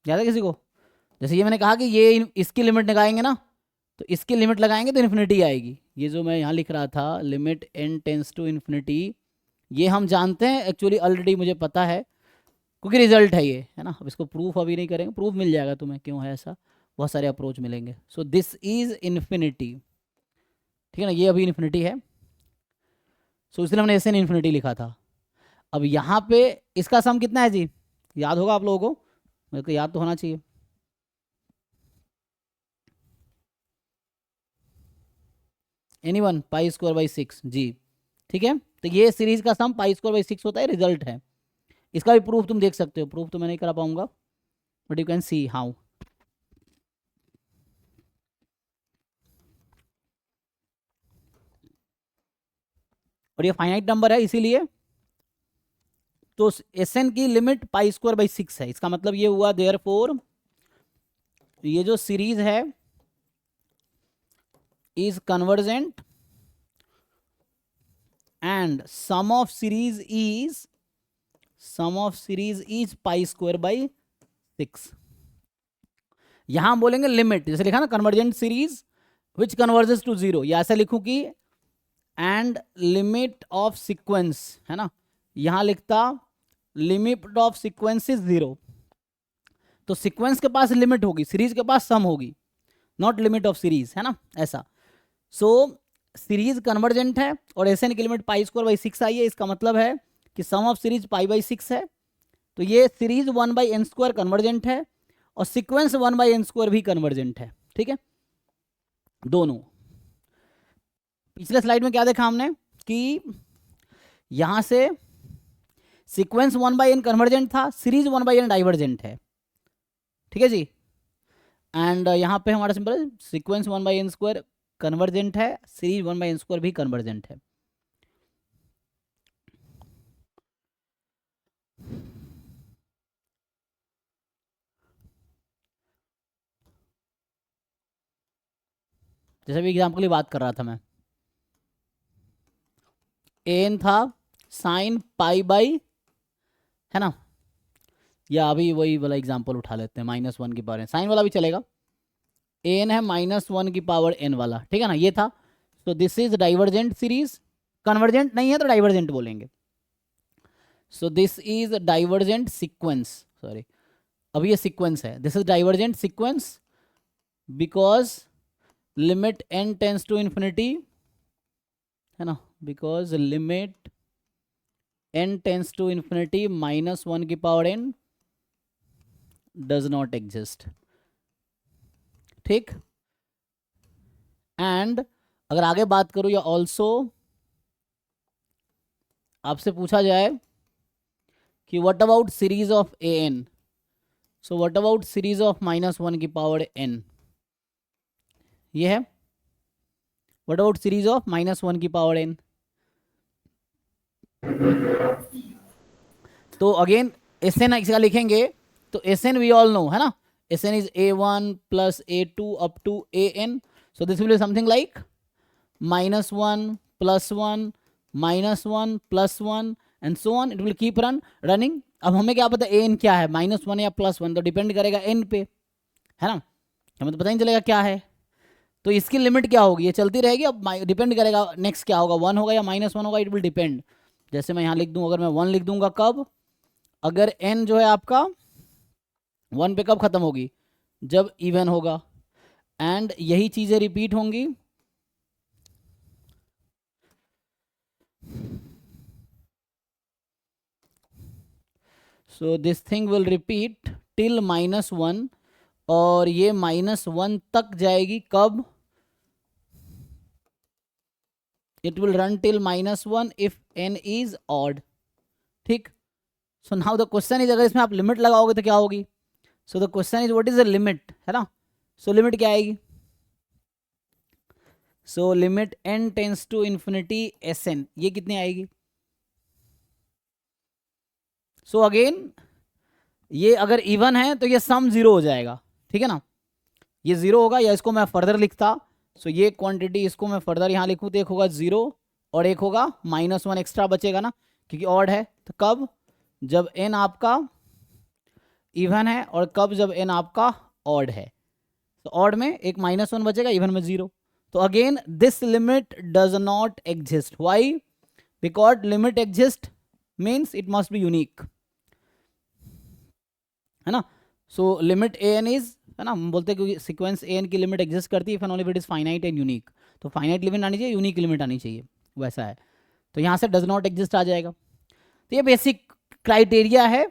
याद है किसी को? जैसे ये मैंने कहा कि ये इसकी लिमिट लगाएंगे ना, तो इसकी लिमिट लगाएंगे तो इन्फिनिटी आएगी। ये जो मैं यहाँ लिख रहा था limit n tends to infinity, ये हम जानते हैं एक्चुअली, ऑलरेडी मुझे पता है क्योंकि रिजल्ट है ये, है ना। अब इसको प्रूफ अभी नहीं करेंगे, प्रूफ मिल जाएगा तुम्हें क्यों है ऐसा, बहुत सारे अप्रोच मिलेंगे। सो दिस इज इन्फिनिटी, ठीक है ना, ये अभी इन्फिनिटी है। सो इसलिए हमने ऐसे इन्फिनिटी लिखा था। अब यहाँ पे इसका सम कितना है जी, याद होगा आप लोगों को? मेरे को याद तो होना चाहिए। एनीवन? π²/6 जी, ठीक है। तो ये सीरीज का सम π²/6 होता है, रिजल्ट है। इसका भी प्रूफ तुम देख सकते हो, प्रूफ तो मैं नहीं करा पाऊंगा, but you can see how. और ये फाइनाइट नंबर है इसीलिए, तो Sn की लिमिट π²/6 है। इसका मतलब ये हुआ देयरफॉर ये जो सीरीज है is convergent and sum of series is π²/6। यहां हम बोलेंगे लिमिट, जैसे लिखा ना convergent series which converges to 0, या ऐसा लिखूं कि एंड लिमिट ऑफ सीक्वेंस, है ना, यहां लिखता लिमिट ऑफ सीक्वेंस इज 0। तो सीक्वेंस के पास लिमिट होगी, सीरीज के पास सम होगी, नॉट लिमिट ऑफ सीरीज, है ना, ऐसा। सो सीरीज कन्वर्जेंट है और Sn की लिमिट π²/6 आई है, इसका मतलब है कि सम ऑफ सीरीज π/6 है। तो ये सीरीज 1/n² कन्वर्जेंट है और सीक्वेंस 1/n² भी कन्वर्जेंट है, ठीक है, दोनों। पिछले स्लाइड में क्या देखा हमने कि यहां से सीक्वेंस 1/n कन्वर्जेंट था, सीरीज 1/n डाइवर्जेंट है, ठीक है जी। एंड यहां पे हमारा सिंपल सीक्वेंस 1/n² कन्वर्जेंट है, सीरीज 1/n² भी कन्वर्जेंट है। जैसे भी एग्जाम्पल की बात कर रहा था मैं, an था साइन π/, है ना, या अभी वही वाला एग्जाम्पल उठा लेते हैं -1 की पावर n, साइन वाला भी चलेगा। an है -1 की पावर n वाला, ठीक है ना, ये था। तो this is divergent series, convergent नहीं है तो डाइवर्जेंट बोलेंगे। So this is divergent sequence, sorry अभी ये सीक्वेंस है, this is divergent sequence because limit n tends to infinity, है ना, because limit n tends to infinity -1 की power n does not exist, ठीक। एंड अगर आगे बात करूं या ऑल्सो आपसे पूछा जाए कि what about series of an, so what about series of -1 की पावर n, ये है व्हाट अबाउट सीरीज ऑफ -1 की पावर n। तो अगेन Sn इसका लिखेंगे तो Sn वी ऑल नो, है ना, Sn is a1 plus a2 up to an, so this will be something like -1 + 1 -1 + 1 and so on, it will keep running। अब हमें क्या पता an क्या है, -1 या +1, तो डिपेंड करेगा n पे, है ना, हमें तो पता नहीं चलेगा क्या है। तो इसकी लिमिट क्या होगी, ये चलती रहेगी। अब डिपेंड करेगा नेक्स्ट क्या होगा, 1 होगा या -1 होगा, इट विल डिपेंड। जैसे मैं यहाँ लिख दूँ, अगर मैं 1 लिख दूंगा कब, अगर n जो है आपका 1 पे कब खत्म होगी, जब इवन होगा, एंड यही चीजें रिपीट होंगी so this thing will repeat till -1, और ये -1 तक जाएगी कब, it will run till -1 if n is odd, ठीक। So now the question is, अगर इसमें आप लिमिट लगाओगे तो क्या होगी, so the question is what is the limit, है ना। सो लिमिट क्या आएगी, so limit n tends to infinity Sn, ये कितनी आएगी। सो अगेन ये अगर इवन है तो ये सम 0 हो जाएगा, ठीक है ना। ये 0 होगा, या इसको मैं फर्दर लिखता, सो ये क्वांटिटी इसको मैं फर्दर यहाँ लिखूँ तो एक होगा 0 और एक होगा -1 एक्स्ट्रा बचेगा ना, क्योंकि ऑड है। तो कब? जब n आपका इवन है, और कब? जब n आपका ऑड है। तो ऑड में एक -1 बचेगा, इवन में 0। तो again this limit does not exist. Why? Because limit exist means it must be unique, है ना। सो लिमिट an इज, है ना, हम बोलते हैं क्योंकि सीक्वेंस an की लिमिट एग्जिस्ट करती है if and only if it is finite and unique. तो फाइनाइट लिमिट आनी चाहिए, यूनिक लिमिट आनी चाहिए, वैसा है। तो यहाँ से डज नॉट एग्जिस्ट आ जाएगा। तो ये बेसिक क्राइटेरिया है,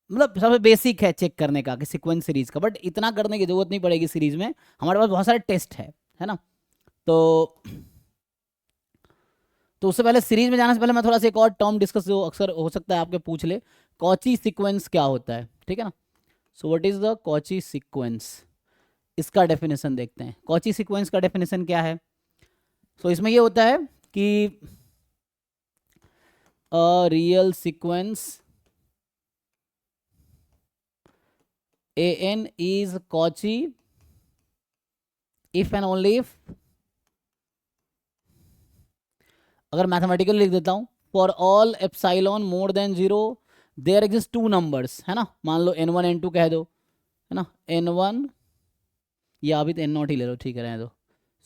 मतलब सबसे बेसिक है चेक करने का कि सीक्वेंस सीरीज का, बट इतना करने की जरूरत नहीं पड़ेगी सीरीज में, हमारे पास बहुत सारे टेस्ट है ना। तो उससे पहले सीरीज में जाने से पहले मैं थोड़ा सा एक और टर्म डिस्कस, जो अक्सर हो सकता है आपके पूछ ले, कॉची सीक्वेंस क्या होता है, ठीक है ना। So what is the Cauchy sequence, इसका डेफिनेशन देखते हैं। कॉची सीक्वेंस का डेफिनेशन क्या है? सो इसमें ये होता है कि a real sequence an is Cauchy if and only if, अगर मैथमेटिकली लिख देता हूं, for all epsilon more than 0 there exist 2 numbers, है ना। मान लो n1 n2 कह दो, है ना, n1, या अभी तो n0 ही ले लो, ठीक है, रहने दो।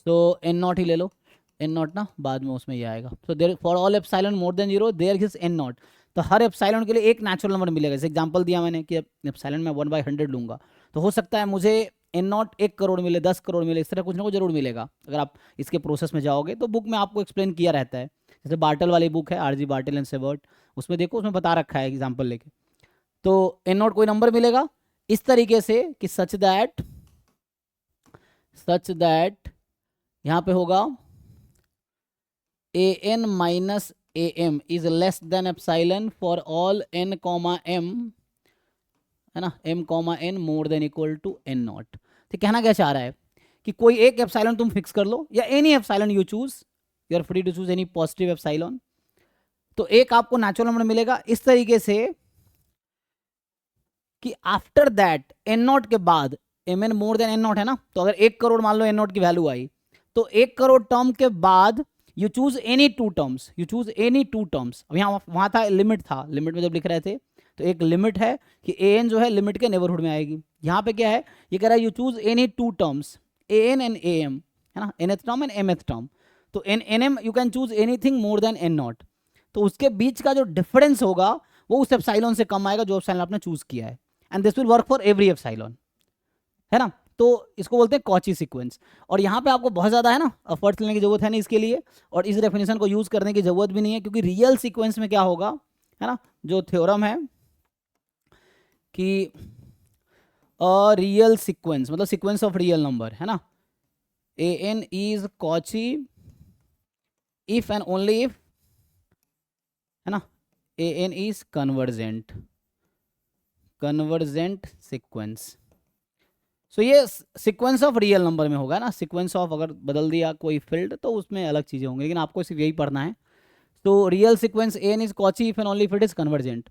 सो n0 ही ले लो, n0 ना बाद में उसमें ये आएगा। So there for all epsilon more than 0 there exist n0। तो हर एप्सिलॉन के लिए एक नेचुरल नंबर मिलेगा। जैसे एग्जांपल दिया मैंने कि एप्सिलॉन में 1/100 लूंगा, तो हो सकता है मुझे n0 1 करोड़ मिले, 10 करोड़ मिले, इस तरह कुछ ना कुछ जरूर मिलेगा। अगर आप इसके प्रोसेस में जाओगे तो बुक में आपको एक्सप्लेन किया रहता है। जैसे बार्टल वाली बुक है, RG बार्टल एंड सेवर्ट, उसमें देखो, उसमें बता रखा है एग्जाम्पल लेके। तो n0 कोई नंबर मिलेगा इस तरीके से कि सच दैट यहाँ पे होगा an minus am is less than epsilon for all n comma m, है ना, m comma n more than equal to n0। तो कहना क्या चाह रहा है कि कोई एक एप्सिलॉन तुम फिक्स कर लो, या any epsilon you choose, you are free to choose any positive epsilon. तो एक आपको नेचुरल नंबर मिलेगा इस तरीके से कि आफ्टर दैट n0 के बाद mn मोर देन n0, है ना। तो अगर 1 करोड़ मान लो n0 की वैल्यू आई, तो 1 करोड़ टर्म के बाद यू चूज एनी 2 टर्म्स। अब यहाँ वहां था लिमिट, लिमिट में जब लिख रहे थे तो एक लिमिट है कि an जो है लिमिट के नेबरहुड में आएगी। यहाँ पे क्या है, ये कह रहा है you choose any 2 terms an and am, है ना, nth term and mth term. तो nm you can choose anything more than n0। तो उसके बीच का जो डिफरेंस होगा वो उस एप्सिलॉन से कम आएगा जो एप्सिलॉन आपने चूज किया है, and this will work for every epsilon, है ना। तो इसको बोलते हैं कॉची सीक्वेंस। और यहाँ पे आपको बहुत ज़्यादा, है ना, एफर्ट्स लेने की जरूरत है नहीं इसके लिए, और इस डेफिनेशन को यूज़ करने की जरूरत भी नहीं है, क्योंकि रियल सीक्वेंस में क्या होगा, है ना, जो थ्योरम है कि रियल सीक्वेंस मतलब सीक्वेंस ऑफ रियल नंबर, है ना, an is Cauchy if and only if, है ना, an इज कन्वर्जेंट सीक्वेंस। सो ये सीक्वेंस ऑफ रियल नंबर में होगा ना। सीक्वेंस ऑफ अगर बदल दिया कोई फील्ड तो उसमें अलग चीज़ें होंगी, लेकिन आपको सिर्फ यही पढ़ना है। तो real sequence an is Cauchy if and only if it is convergent.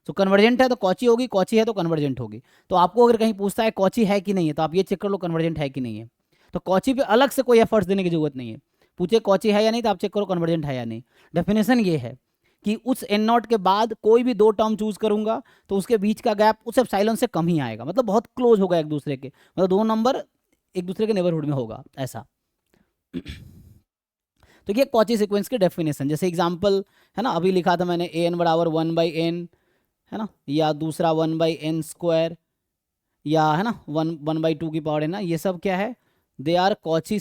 तो कन्वर्जेंट है तो कॉची होगी, कॉची है तो कन्वर्जेंट होगी। तो आपको अगर कहीं पूछता है कॉची है कि नहीं है, तो आप ये चेक कर लो कन्वर्जेंट है कि नहीं है। तो कॉची पे अलग से कोई एफर्ट्स देने की जरूरत नहीं है। पूछे कॉची है या नहीं तो आप चेक करो कन्वर्जेंट है या नहीं। डेफिनेशन ये है कि उस n0 के बाद कोई भी 2 टर्म चूज करूंगा तो उसके बीच का गैप उस एप्सिलॉन से कम ही आएगा, मतलब बहुत क्लोज होगा एक दूसरे के, मतलब 2 नंबर एक दूसरे के नेबरहुड में होगा, ऐसा। तो ये कॉची सीक्वेंस की डेफिनेशन। जैसे एग्जांपल, है ना, अभी लिखा था मैंने an बराबर 1/n, है ना, या दूसरा 1/n², या है ना 1/2 की पावर है ना, ये सब क्या है, they are Cauchy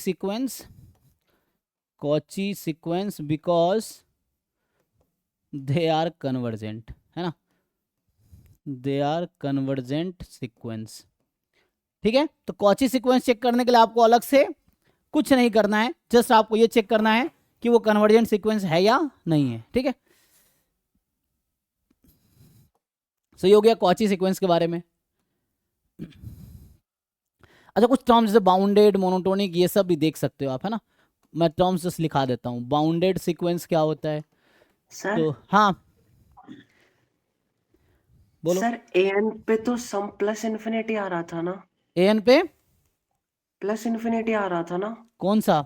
sequence because they are convergent, है ना, दे आर कन्वर्जेंट सीक्वेंस। ठीक है। तो कॉची सीक्वेंस चेक करने के लिए आपको अलग से कुछ नहीं करना है, जस्ट आपको ये चेक करना है कि वो कन्वर्जेंट सीक्वेंस है या नहीं है। ठीक है। सो ये हो गया कॉची सीक्वेंस के बारे में। अच्छा, कुछ टर्म्स जैसे बाउंडेड, मोनोटोनिक, ये सब भी देख सकते हो आप, है ना। मैं टर्म्स जस्ट लिखा देता हूँ। बाउंडेड सीक्वेंस क्या होता है, सर तो हाँ बोलो। सर an पे तो सम प्लस इन्फिनिटी आ रहा था ना। an पे प्लस इन्फिनिटी आ रहा था ना कौन सा,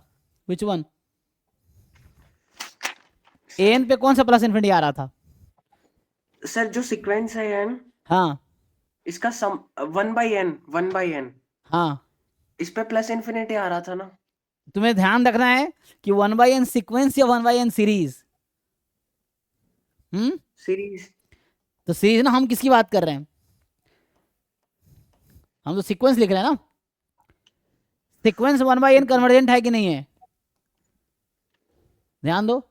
विच वन? एन पे कौन सा प्लस इन्फिनिटी आ रहा था? सर, जो सीक्वेंस है एन, हाँ इसका सम 1/n हाँ, इस पे प्लस इन्फिनिटी आ रहा था ना। तुम्हें ध्यान रखना है कि 1/n सीक्वेंस या 1/n सीरीज। सीरीज। तो सीरीज ना, हम किसकी बात कर रहे हैं? हम तो सीक्वेंस लिख रहे हैं ना। सीक्वेंस 1/n कन्वर्जेंट है कि नहीं है? ध्यान दो,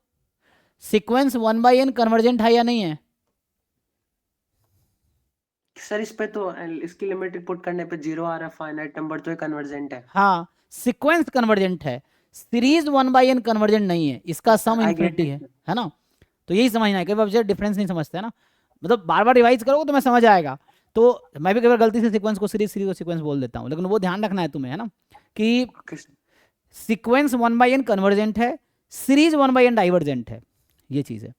सीक्वेंस 1/n कन्वर्जेंट है या नहीं है? सर, इस पे तो इसकी लिमिट पुट करने पे 0 आ रहा है, फाइनाइट नंबर तो ये कन्वर्जेंट है। हाँ, सीक्वेंस कन्वर्जेंट है, सीरीज 1/n कन्वर्जेंट नहीं है, इसका सम आई गेट इन्फिनिटी इट। है ना। तो यही समझना है, कई बार डिफरेंस नहीं समझते है ना, मतलब बार बार रिवाइज करोगे तो मैं समझ आएगा। तो मैं भी कई बार गलती से सीक्वेंस को सीरीज, सीरीज को सीक्वेंस बोल देता हूँ, लेकिन वो ध्यान रखना है तुम्हें, है ना, कि okay sir. Sequence 1/n convergent है, सीरीज 1/n डाइवर्जेंट है, ये चीज है।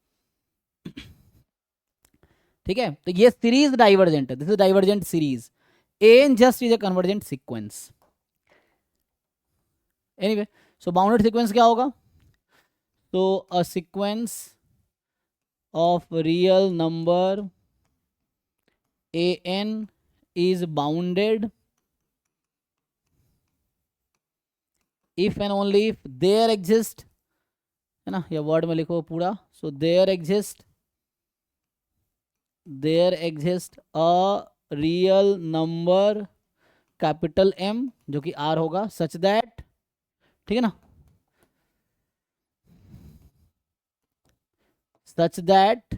ठीक है, तो ये सीरीज डाइवर्जेंट है, this is divergent series, n just is a convergent sequence. Anyway, so bounded sequence क्या होगा? तो a sequence of real number an is bounded if and only if there exist, है ना, या वर्ड में लिखो पूरा, सो there exist a real number capital M, जो कि R होगा, सच दैट, ठीक है ना, सच दैट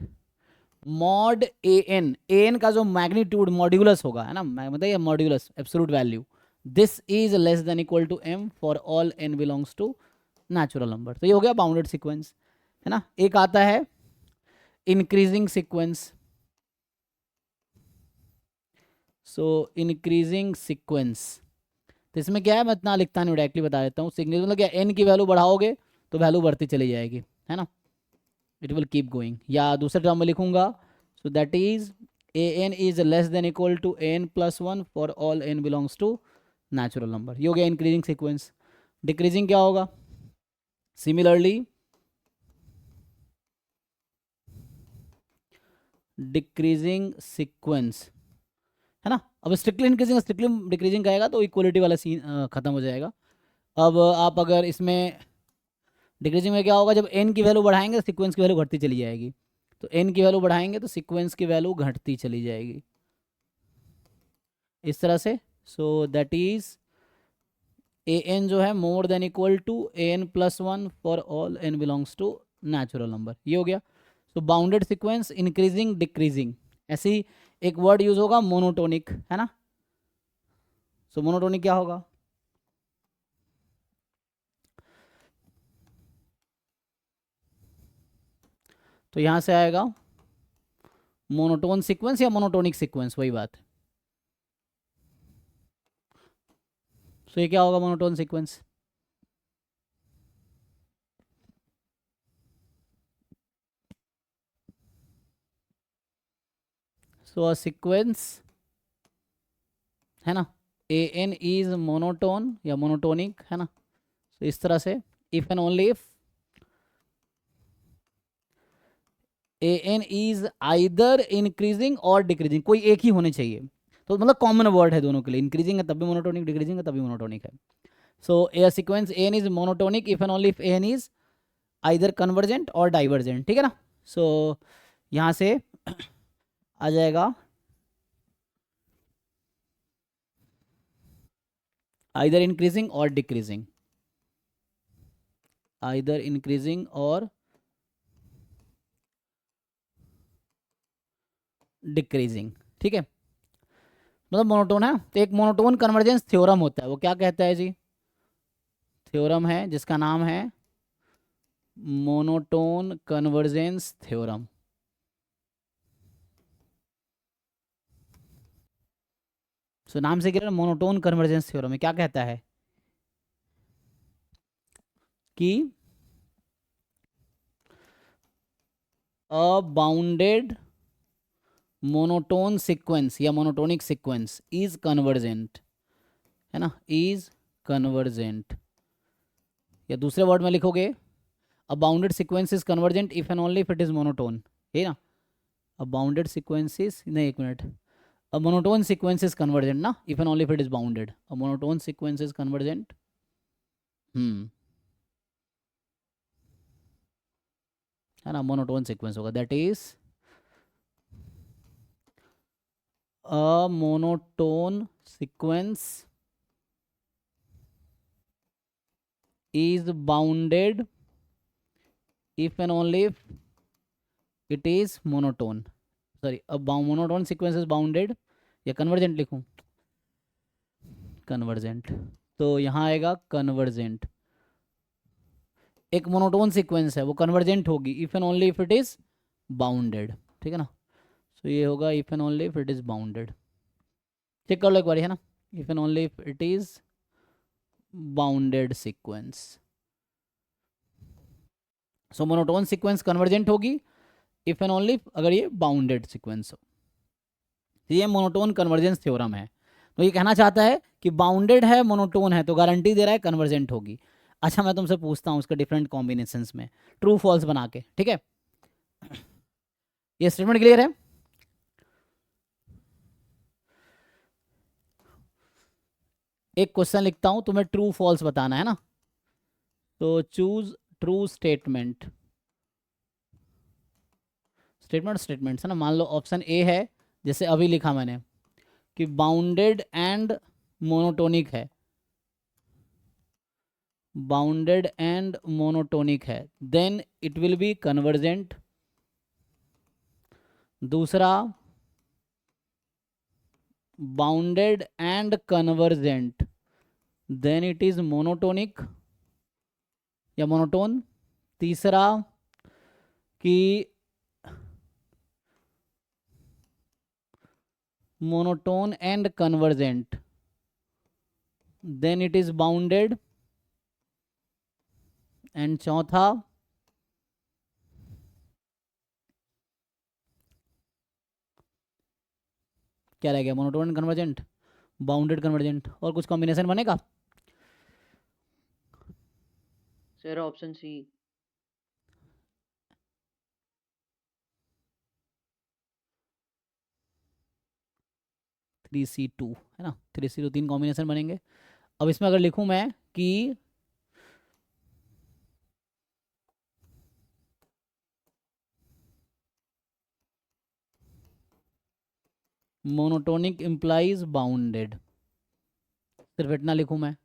मॉड an का जो मैग्नीट्यूड मॉड्यूलस होगा, है ना, मतलब ये modulus absolute value, this is less than equal to m for all n belongs to natural number. तो ये हो गया बाउंडेड सीक्वेंस, है ना। एक आता है इंक्रीजिंग सीक्वेंस। सो इंक्रीजिंग सीक्वेंस, तो इसमें क्या है, मैं इतना लिखता नहीं, डायरेक्टली बता देता हूँ। सिग्निफिकेंस मतलब क्या, n की वैल्यू बढ़ाओगे तो वैल्यू बढ़ती चली जाएगी, है ना, इट विल कीप गोइंग। या दूसरे टर्म में लिखूंगा, so that is an is less than equal to n+1 for all n belongs to natural number. ये हो गया इंक्रीजिंग सीक्वेंस। डिक्रीजिंग क्या होगा? सिमिलरली डिक्रीजिंग सीक्वेंस, है ना। अब स्ट्रिक्टली इंक्रीजिंग स्ट्रिक्टली डिक्रीजिंग कहेगा तो इक्वलिटी वाला सीन खत्म हो जाएगा। अब आप अगर इसमें डिक्रीजिंग में क्या होगा, जब n की वैल्यू बढ़ाएंगे तो सीक्वेंस की वैल्यू घटती चली जाएगी, तो n की वैल्यू बढ़ाएंगे तो सीक्वेंस की वैल्यू घटती चली जाएगी, इस तरह से। सो दैट इज an जो है more than equal to an+1 for all n belongs to natural number, ये हो गया। So bounded sequence, increasing decreasing. ऐसे ही एक वर्ड यूज होगा मोनोटोनिक, है ना। सो मोनोटोनिक क्या होगा? तो यहां से आएगा मोनोटोन सीक्वेंस या मोनोटोनिक सीक्वेंस, वही बात है। सो ये क्या होगा monotone sequence? So a sequence, है ना, an इज मोनोटोन या मोनोटोनिक, है ना। तो इस तरह से if and only if an is either increasing और डिक्रीजिंग, कोई एक ही होने चाहिए। तो मतलब कॉमन वर्ड है दोनों के लिए, इंक्रीजिंग है तब भी मोनोटोनिक, डिक्रीजिंग है तब भी मोनोटोनिक है। So a sequence an is monotonic if and only if an is either convergent और डाइवर्जेंट, ठीक है ना। सो यहां से आ जाएगा आइदर इंक्रीजिंग और डिक्रीजिंग, आइदर इंक्रीजिंग और डिक्रीजिंग, ठीक है। मतलब मोनोटोन है, तो एक मोनोटोन कन्वर्जेंस थ्योरम होता है, वो क्या कहता है जी? थ्योरम है जिसका नाम है मोनोटोन कन्वर्जेंस थ्योरम। सो नाम से क्या, मोनोटोन कन्वर्जेंस थ्योरम में क्या कहता है कि अ बाउंडेड मोनोटोन सीक्वेंस या मोनोटोनिक सीक्वेंस इज कन्वर्जेंट, है ना, इज कन्वर्जेंट, या दूसरे वर्ड में लिखोगे a bounded sequence is convergent if and only if it is monotone, है ना। अ बाउंडेड सीक्वेंस इज, नहीं एक minute, a monotone sequence is convergent ना, if and only if it is bounded, a monotone sequence is convergent. है ना, मोनोटोन सीक्वेंस होगा, that is a monotone sequence is bounded if and only if it is monotone, sorry, a monotone sequence is bounded, या कन्वर्जेंट लिखूं, कन्वर्जेंट, तो यहाँ आएगा कन्वर्जेंट। एक मोनोटोन सीक्वेंस है वो कन्वर्जेंट होगी if and only if it is bounded, ठीक है ना। सो ये होगा if and only if it is bounded, check कर लो एक बार, है ना, if and only if it is bounded sequence. So monotone sequence convergent होगी इफ एंड ओनली अगर ये बाउंडेड सीक्वेंस हो। ये मोनोटोन कन्वर्जेंस थ्योरम है, तो ये कहना चाहता है कि बाउंडेड है, मोनोटोन है, तो गारंटी दे रहा है कन्वर्जेंट होगी। अच्छा मैं तुमसे पूछता हूँ उसके डिफरेंट कॉम्बिनेशंस में ट्रू फॉल्स बना के, ठीक है। ये स्टेटमेंट क्लियर है? एक क्वेश्चन लिखता हूं, तुम्हें ट्रू फॉल्स बताना है ना, तो चूज ट्रू स्टेटमेंट, स्टेटमेंट है ना। मान लो ऑप्शन ए है, जैसे अभी लिखा मैंने कि बाउंडेड एंड मोनोटोनिक है, बाउंडेड एंड मोनोटोनिक है, then it will be convergent. दूसरा bounded and convergent, then it is monotonic या मोनोटोन। तीसरा कि monotone and convergent, then it is bounded. And चौथा क्या रह गया, monotone and convergent, bounded convergent, और कुछ कॉम्बिनेशन बनेगा? Sir option C. 3C2 है ना, 3C2 तीन कॉम्बिनेशन बनेंगे। अब इसमें अगर लिखूं मैं कि मोनोटोनिक इंप्लाइज बाउंडेड, सिर्फ इतना लिखूं मैं,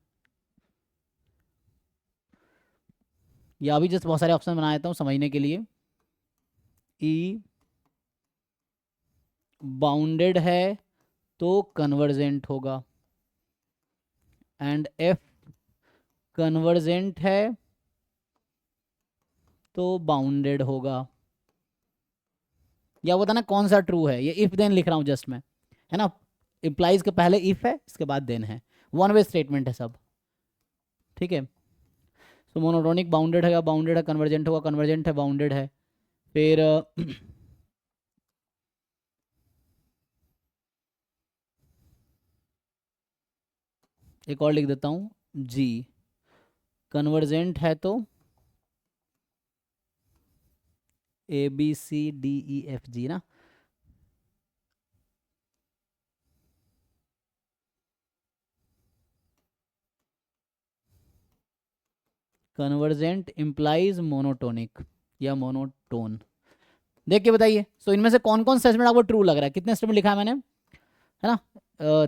या भी जस्ट बहुत सारे ऑप्शन बना देता हूं समझने के लिए। ई बाउंडेड है तो कन्वर्जेंट होगा, एंड एफ कन्वर्जेंट है तो बाउंडेड होगा। या बताना कौन सा ट्रू है, ये इफ देन लिख रहा हूं जस्ट मैं, है ना। इंप्लाइज के पहले इफ है, इसके बाद देन है, वन वे स्टेटमेंट है सब, ठीक है। तो मोनोटोनिक बाउंडेड है, बाउंडेड है कन्वर्जेंट होगा, कन्वर्जेंट है बाउंडेड है। फिर एक और लिख देता हूं, जी कन्वर्जेंट है तो ABCDEFG ना, कन्वर्जेंट इंप्लाइज मोनोटोनिक या मोनोटोन। देख के बताइए, सो इनमें से कौन कौन सा स्टेटमेंट आपको ट्रू लग रहा है? कितने स्टेटमेंट लिखा है मैंने, है ना,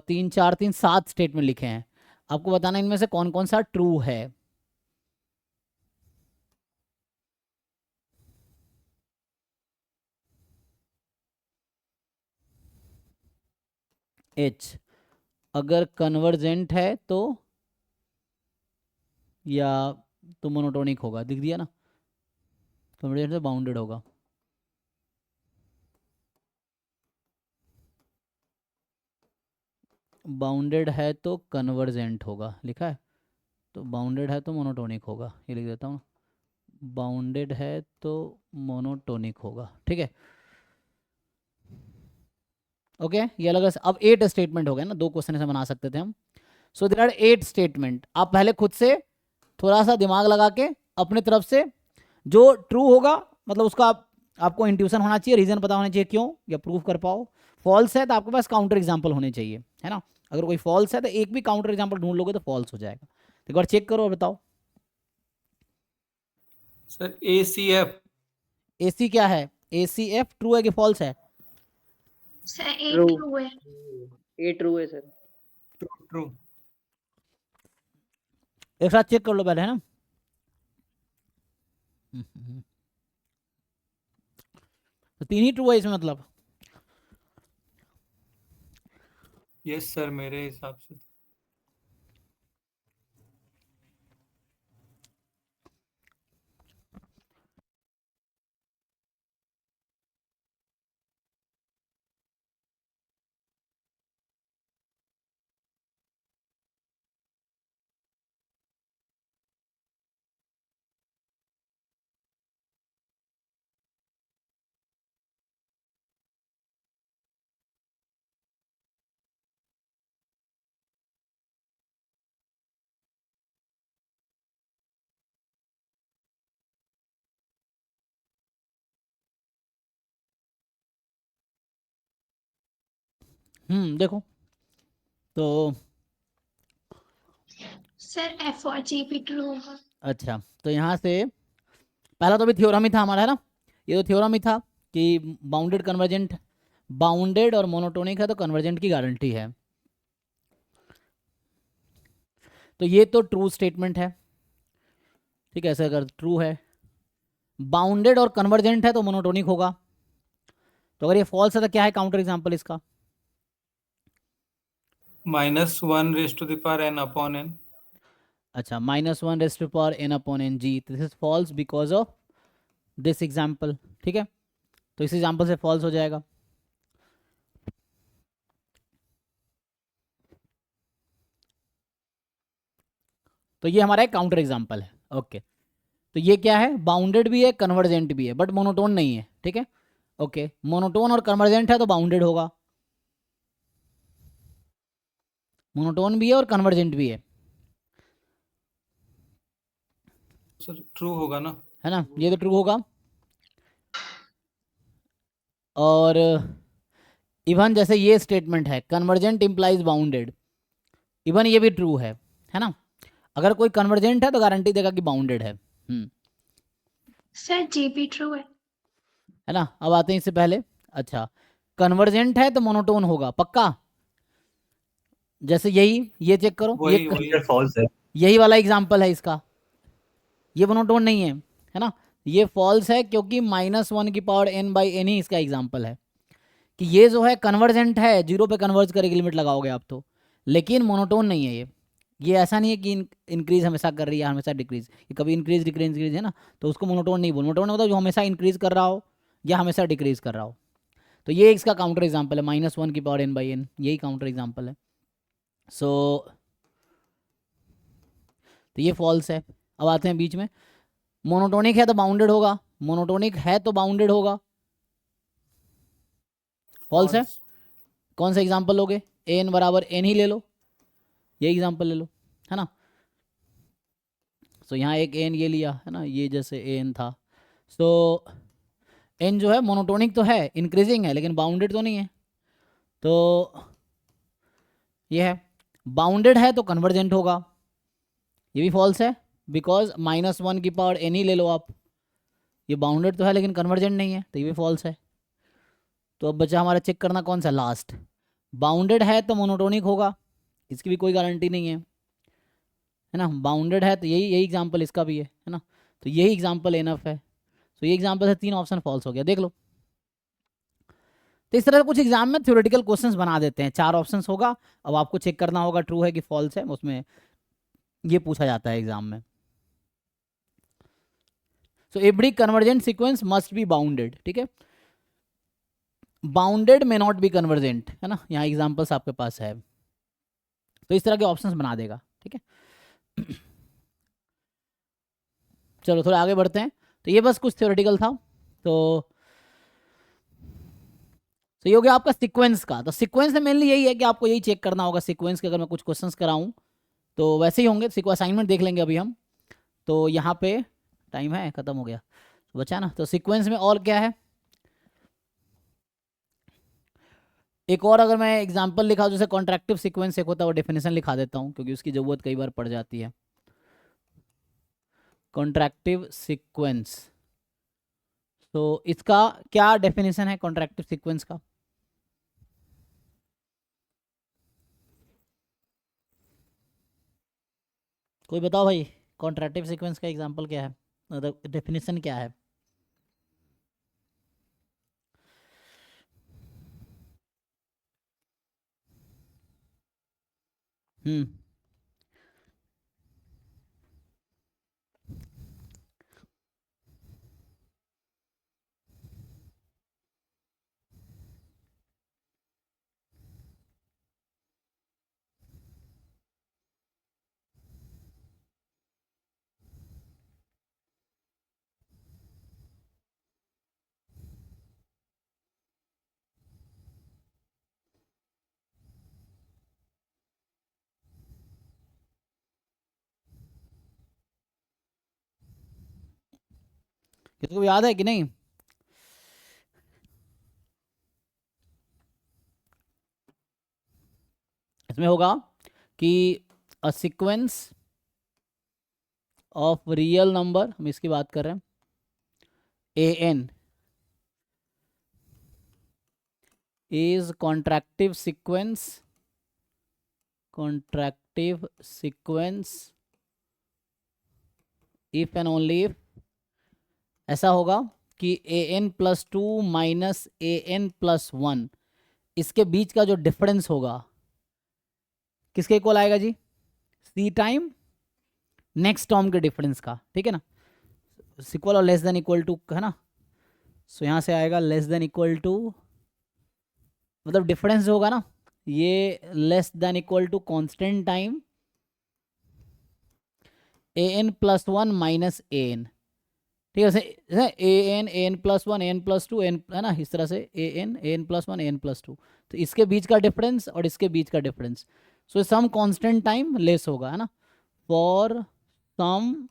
3 4 3 7 स्टेटमेंट लिखे हैं। आपको बताना इनमें से कौन कौन सा ट्रू है। H अगर कन्वर्जेंट है तो, या तो मोनोटोनिक होगा, दिख दिया ना, कन्वर्जेंट से बाउंडेड होगा। बाउंडेड है तो कन्वर्जेंट होगा, लिखा है, तो बाउंडेड है तो मोनोटोनिक होगा, ये लिख देता हूँ, बाउंडेड है तो मोनोटोनिक होगा, ठीक है। ओके ये अलग, अब 8 स्टेटमेंट हो गए ना, 2 क्वेश्चन ऐसे बना सकते थे हम। So there are 8 statement. आप पहले खुद से थोड़ा सा दिमाग लगा के अपने तरफ से जो ट्रू होगा, मतलब उसका आपको इंट्यूशन होना चाहिए, रीजन पता होना चाहिए क्यों, या प्रूव कर पाओ। फॉल्स है तो आपके पास काउंटर एग्जाम्पल होने चाहिए, है ना। अगर कोई फॉल्स है तो एक भी काउंटर एग्जाम्पल ढूंढ लोगे तो फॉल्स हो जाएगा। तो एक बार चेक करो और बताओ। सर ACF AC क्या है? ACF ट्रू है कि फॉल्स है? सर ए ट्रू ट्रू है। ए ट्रू है सर। ट्रू। एक साथ चेक कर लो पहले, है ना। तो 3 ही ट्रू है इसमें मतलब। यस सर, मेरे हिसाब से। देखो तो सर F और G भी ट्रू होगा। अच्छा, तो यहाँ से पहला तो भी थ्योरम ही था हमारा, है ना। ये तो थ्योरम ही था कि बाउंडेड कन्वर्जेंट, बाउंडेड और मोनोटोनिक है तो कन्वर्जेंट की गारंटी है। तो ये तो ट्रू स्टेटमेंट है, ठीक है। ऐसे अगर ट्रू है, बाउंडेड और कन्वर्जेंट है तो मोनोटोनिक होगा। तो अगर ये फॉल्स है तो क्या है काउंटर एग्जांपल इसका? -1 raised to the power n upon n। अच्छा, -1 raise to power n upon n जी, this is false because of this example, ठीक है। तो इस एग्जाम्पल से फॉल्स हो जाएगा। तो ये हमारा एक काउंटर एग्जाम्पल है, ओके। तो ये क्या है? बाउंडेड भी है, कन्वर्जेंट भी है, बट मोनोटोन नहीं है, ठीक है। ओके, मोनोटोन और कन्वर्जेंट है तो बाउंडेड होगा। मोनोटोन भी है और कन्वर्जेंट भी है सर ट्रू होगा ना। है ना। ये तो ट्रू होगा। और इवन जैसे ये स्टेटमेंट है, कन्वर्जेंट इंप्लाइज बाउंडेड, इवन ये भी ट्रू है ना। अगर कोई कन्वर्जेंट है तो गारंटी देगा कि बाउंडेड है। सर G भी ट्रू है ना। अब आते हैं इससे पहले, अच्छा, कन्वर्जेंट है तो मोनोटोन होगा पक्का। जैसे यही, ये चेक करो, वही वही। सर फॉल्स है। यही वाला एग्जाम्पल है इसका, ये मोनोटोन नहीं है ना। ये फॉल्स है क्योंकि -1 की पावर n बाई n ही इसका एग्जाम्पल है। कि ये जो है कन्वर्जेंट है, जीरो पे कन्वर्ज करेगी, लिमिट लगाओगे आप तो, लेकिन मोनोटोन नहीं है ये ऐसा नहीं है कि इंक्रीज हमेशा कर रही है, हमेशा डिक्रीज, ये कभी इंक्रीज डिक्रीज इंक्रीज है ना। तो उसको मोनोटोन नहीं बोल, मोनोटोन मतलब जो हमेशा इंक्रीज कर रहा हो या हमेशा डिक्रीज कर रहा हो। तो ये इसका काउंटर एग्जाम्पल है, -1 की पावर n बाई n, यही काउंटर एग्जाम्पल है। सो तो ये फॉल्स है। अब आते हैं बीच में, मोनोटोनिक है तो बाउंडेड होगा, मोनोटोनिक है तो बाउंडेड होगा। फॉल्स है। कौन सा एग्जाम्पल लोगे? एन बराबर एन ही ले लो, ये एग्जाम्पल ले लो, है ना। सो यहाँ एक एन ये लिया, है ना, ये जैसे एन था। सो एन जो है मोनोटोनिक तो है, इंक्रीजिंग है, लेकिन बाउंडेड तो नहीं है। तो ये है, बाउंडेड है तो कन्वर्जेंट होगा, ये भी फॉल्स है बिकॉज -1 की पावर एन ही ले लो आप, ये बाउंडेड तो है लेकिन कन्वर्जेंट नहीं है, तो ये भी फॉल्स है। तो अब बचा हमारा चेक करना कौन सा, लास्ट। बाउंडेड है तो मोनोटोनिक होगा, इसकी भी कोई गारंटी नहीं है ना। बाउंडेड है तो यही यही एग्जाम्पल इसका भी है ना। तो यही एग्जाम्पल इनफ है। तो ये एग्जाम्पल से 3 ऑप्शन फॉल्स हो गया, देख लो। तो इस तरह से कुछ एग्जाम में थ्योरेटिकल क्वेश्चंस बना देते हैं, 4 ऑप्शंस होगा, अब आपको चेक करना होगा ट्रू है कि फॉल्स है, उसमें ये पूछा जाता है एग्जाम में। So every convergent sequence must be bounded, ठीक है। बाउंडेड में नॉट बी कन्वर्जेंट, है ना, यहाँ एग्जाम्पल्स आपके पास है। तो इस तरह के ऑप्शंस बना देगा, ठीक है। चलो थोड़ा आगे बढ़ते हैं। तो ये बस कुछ थ्योरेटिकल था। तो तो ये हो गया आपका सीक्वेंस का। तो सीक्वेंस में मेनली यही है कि आपको यही चेक करना होगा सीक्वेंस के, अगर मैं कुछ क्वेश्चंस कराऊं तो वैसे ही होंगे। असाइनमेंट देख लेंगे अभी हम। तो यहाँ पे टाइम है, खत्म हो गया, बचा ना। तो सीक्वेंस में और क्या है, एक और अगर मैं एग्जांपल लिखा जैसे कॉन्ट्रैक्टिव सीक्वेंस एक होता है, वो डेफिनेशन लिखा देता हूँ क्योंकि उसकी ज़रूरत कई बार पड़ जाती है। कॉन्ट्रैक्टिव सीक्वेंस, तो इसका क्या डेफिनेशन है कॉन्ट्रैक्टिव सीक्वेंस का? कोई बताओ भाई, कॉन्ट्रैक्टिव सीक्वेंस का एग्जांपल क्या है, मतलब डेफिनेशन क्या है? हम्म, किसी को याद है कि नहीं? इसमें होगा कि अ सीक्वेंस ऑफ रियल नंबर, हम इसकी बात कर रहे हैं, an is contractive sequence if and only if ऐसा होगा कि an plus 2 minus an plus 1, इसके बीच का जो डिफरेंस होगा किसके इक्वल आएगा जी? सी टाइम नेक्स्ट टर्म के डिफरेंस का, ठीक है ना। इक्वल और लेस देन इक्वल टू है ना। सो यहाँ से आएगा लेस देन इक्वल टू, मतलब डिफरेंस होगा ना ये less than equal to constant time an plus 1 minus an, ठीक है। an plus 1 an plus 2 n है ना, इस तरह से an प्लस 1 an प्लस 2, तो इसके बीच का डिफरेंस और इसके बीच का डिफरेंस, सो सम कांस्टेंट टाइम लेस होगा, है ना, फॉर सम,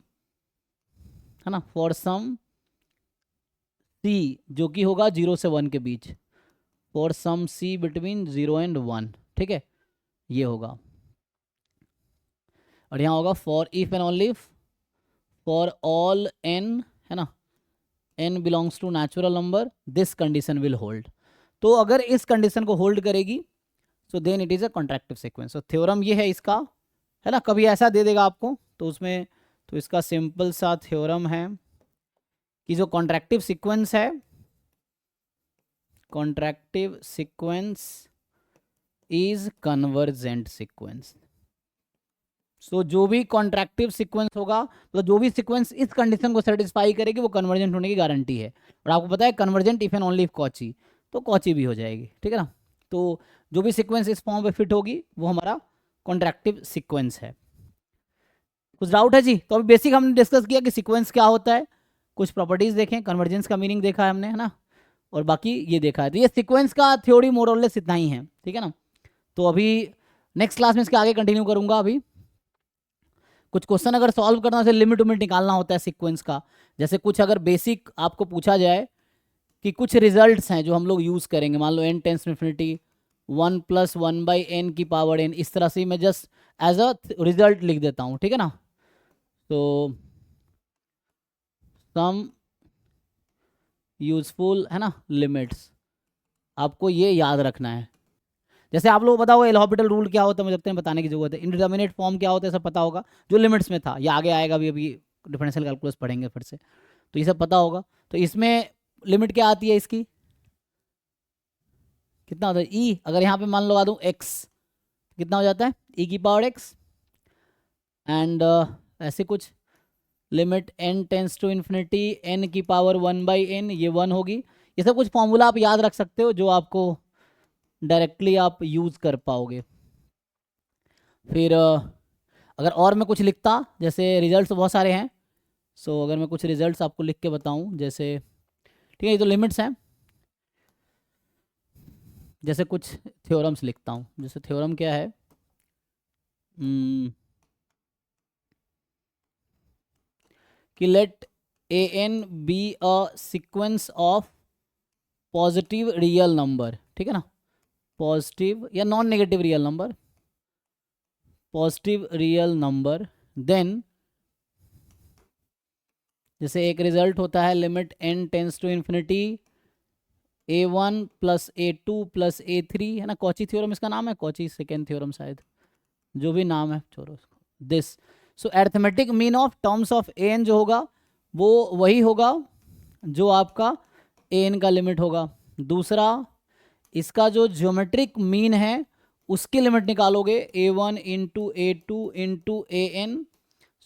है ना, फॉर सम c जो कि होगा 0 से 1 के बीच, for some c between 0 and 1, ठीक है, ये होगा। और यहाँ होगा for if and only for all n, है ना, n belongs to natural number this condition will hold. तो अगर इस कंडीशन को होल्ड करेगी so then it is a contractive sequence. तो थ्योरम ये है इसका, है ना। कभी ऐसा दे देगा आपको तो उसमें, तो इसका सिंपल सा थ्योरम है कि जो कॉन्ट्रैक्टिव सीक्वेंस है, contractive sequence is convergent sequence. So जो भी कॉन्ट्रैक्टिव सीक्वेंस होगा, मतलब जो भी सीक्वेंस इस कंडीशन को सेटिस्फाई करेगी वो कन्वर्जेंट होने की गारंटी है। और आपको पता है convergent if and only if Cauchy, तो कॉची भी हो जाएगी, ठीक है ना। तो जो भी सीक्वेंस इस फॉर्म पे फिट होगी वो हमारा कॉन्ट्रैक्टिव सीक्वेंस है। कुछ डाउट है जी? तो अभी बेसिक हमने डिस्कस किया कि सीक्वेंस क्या होता है, कुछ प्रॉपर्टीज देखें, कन्वर्जेंस का मीनिंग देखा है हमने, है ना, और बाकी ये देखा है। तो ये सीक्वेंस का थ्योरी मोरलेस इतना ही है, ठीक है ना। तो अभी नेक्स्ट क्लास में इसके आगे कंटिन्यू करूंगा। अभी कुछ क्वेश्चन अगर सॉल्व करना है, लिमिट उमिट निकालना होता है सीक्वेंस का, जैसे कुछ अगर बेसिक आपको पूछा जाए कि कुछ रिजल्ट्स हैं जो हम लोग यूज़ करेंगे, मान लो n tends to infinity 1 plus 1 by n की पावर n, इस तरह से मैं जस्ट एज अ रिजल्ट लिख देता हूँ, ठीक है ना। तो सम यूजफुल, है ना, लिमिट्स, आपको ये याद रखना है। जैसे आप लोग बताओ एल हॉस्पिटल रूल क्या होता है, मुझे लगता है बताने की जरूरत है। इंडिटरमिनेट फॉर्म क्या होता है सब पता होगा, जो लिमिट्स में था, ये आगे आएगा अभी डिफरेंशियल कैलकुलस पढ़ेंगे फिर से, तो ये सब पता होगा। तो इसमें लिमिट क्या आती है इसकी, कितना होता है ई, अगर यहाँ पे मान लगा दूँ x, कितना हो जाता है e की पावर x, एंड ऐसे कुछ limit n tends to infinity n की पावर 1 बाई n, ये 1 होगी। ये सब कुछ फॉर्मूला आप याद रख सकते हो जो आपको डायरेक्टली आप यूज़ कर पाओगे। फिर अगर और मैं कुछ लिखता, जैसे रिजल्ट्स बहुत सारे हैं, सो अगर मैं कुछ रिजल्ट्स आपको लिख के बताऊं, जैसे, ठीक है, ये तो लिमिट्स हैं। जैसे कुछ थ्योरम्स लिखता हूँ। जैसे थ्योरम क्या है, कि let a n be a sequence of positive real number, ठीक है ना, पॉजिटिव या non negative real number, positive real number, then जैसे एक रिजल्ट होता है limit n tends to infinity a1 plus a2 plus a3, है ना, कॉची थ्योरम इसका नाम है, कॉची सेकेंड थ्योरम शायद, जो भी नाम है छोड़ो उसको, this. So arithmetic mean of terms of an जो होगा वो वही होगा जो आपका an का लिमिट होगा। दूसरा, इसका जो ज्योमेट्रिक मीन है उसकी लिमिट निकालोगे a1 into a2 into an।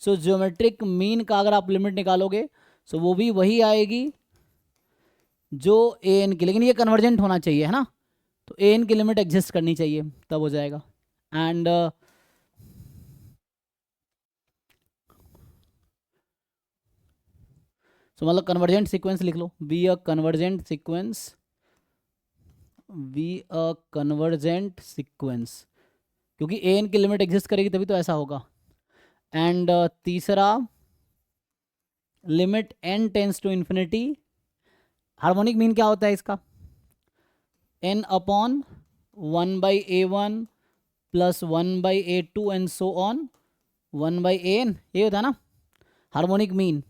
So geometric mean का अगर आप लिमिट निकालोगे सो वो भी वही आएगी जो an की, लेकिन ये कन्वर्जेंट होना चाहिए, है ना, तो an की लिमिट एग्जिस्ट करनी चाहिए तब हो जाएगा। एंड सो मतलब कन्वर्जेंट सीक्वेंस लिख लो, be a convergent sequence, be a convergent sequence, क्योंकि an की लिमिट एग्जिस्ट करेगी तभी तो ऐसा होगा। एंड तीसरा, limit n tends to infinity, harmonic mean क्या होता है इसका, n upon 1/a1 plus 1/a2 and so on 1/an, ये होता है ना हार्मोनिक मीन।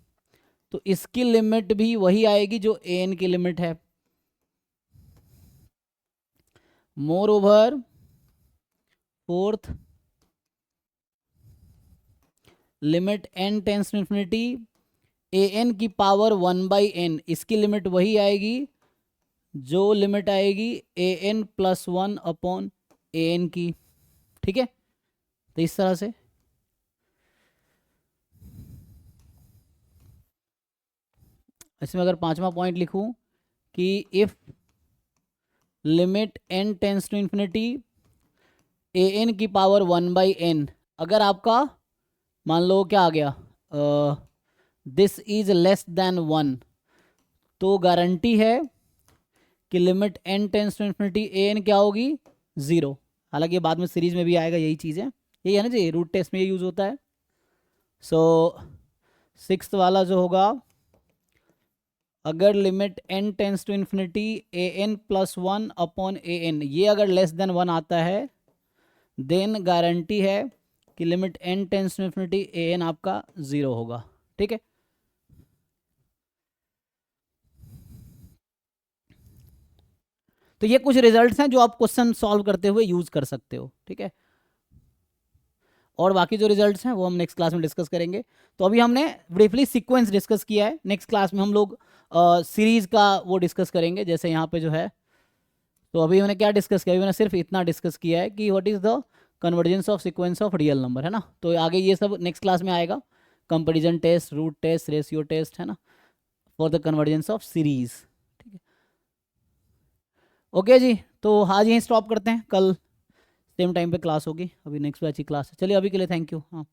तो इसकी लिमिट भी वही आएगी जो an की लिमिट है। Moreover, fourth, limit n tends to infinity an की पावर 1/n, इसकी लिमिट वही आएगी जो लिमिट आएगी an प्लस 1 अपॉन an की, ठीक है। तो इस तरह से इसमें अगर पांचवा पॉइंट लिखूं कि if limit n tends to infinity an की पावर 1/n, अगर आपका मान लो क्या आ गया, दिस इज लेस देन 1, तो गारंटी है कि limit n tends to infinity an क्या होगी, 0। हालांकि बाद में सीरीज में भी आएगा, यही चीज़ है, यही है ना जी, रूट टेस्ट में ये यूज़ होता है। सो सिक्स्थ वाला जो होगा, अगर limit n tends to infinity an plus 1 upon an, ये अगर लेस देन 1 आता है, देन गारंटी है कि limit n tends to infinity an आपका 0 होगा, ठीक है। तो ये कुछ रिजल्ट्स हैं जो आप क्वेश्चन सॉल्व करते हुए यूज कर सकते हो, ठीक है। और बाकी जो रिजल्ट्स हैं वो हम नेक्स्ट क्लास में डिस्कस करेंगे। तो अभी हमने ब्रीफली सीक्वेंस डिस्कस किया है, नेक्स्ट क्लास में हम लोग सीरीज का वो डिस्कस करेंगे, जैसे यहाँ पे जो है। तो अभी मैंने क्या डिस्कस किया, अभी मैंने सिर्फ इतना डिस्कस किया है कि what is the convergence of sequence of real number, है ना। तो आगे ये सब नेक्स्ट क्लास में आएगा, comparison test, root test, ratio test, है ना, for the convergence of series, ठीक है। ओके जी, तो आज यहीं स्टॉप करते हैं, कल सेम टाइम पे क्लास होगी, अभी नेक्स्ट बैच की क्लास है। चलिए अभी के लिए थैंक यू। हाँ।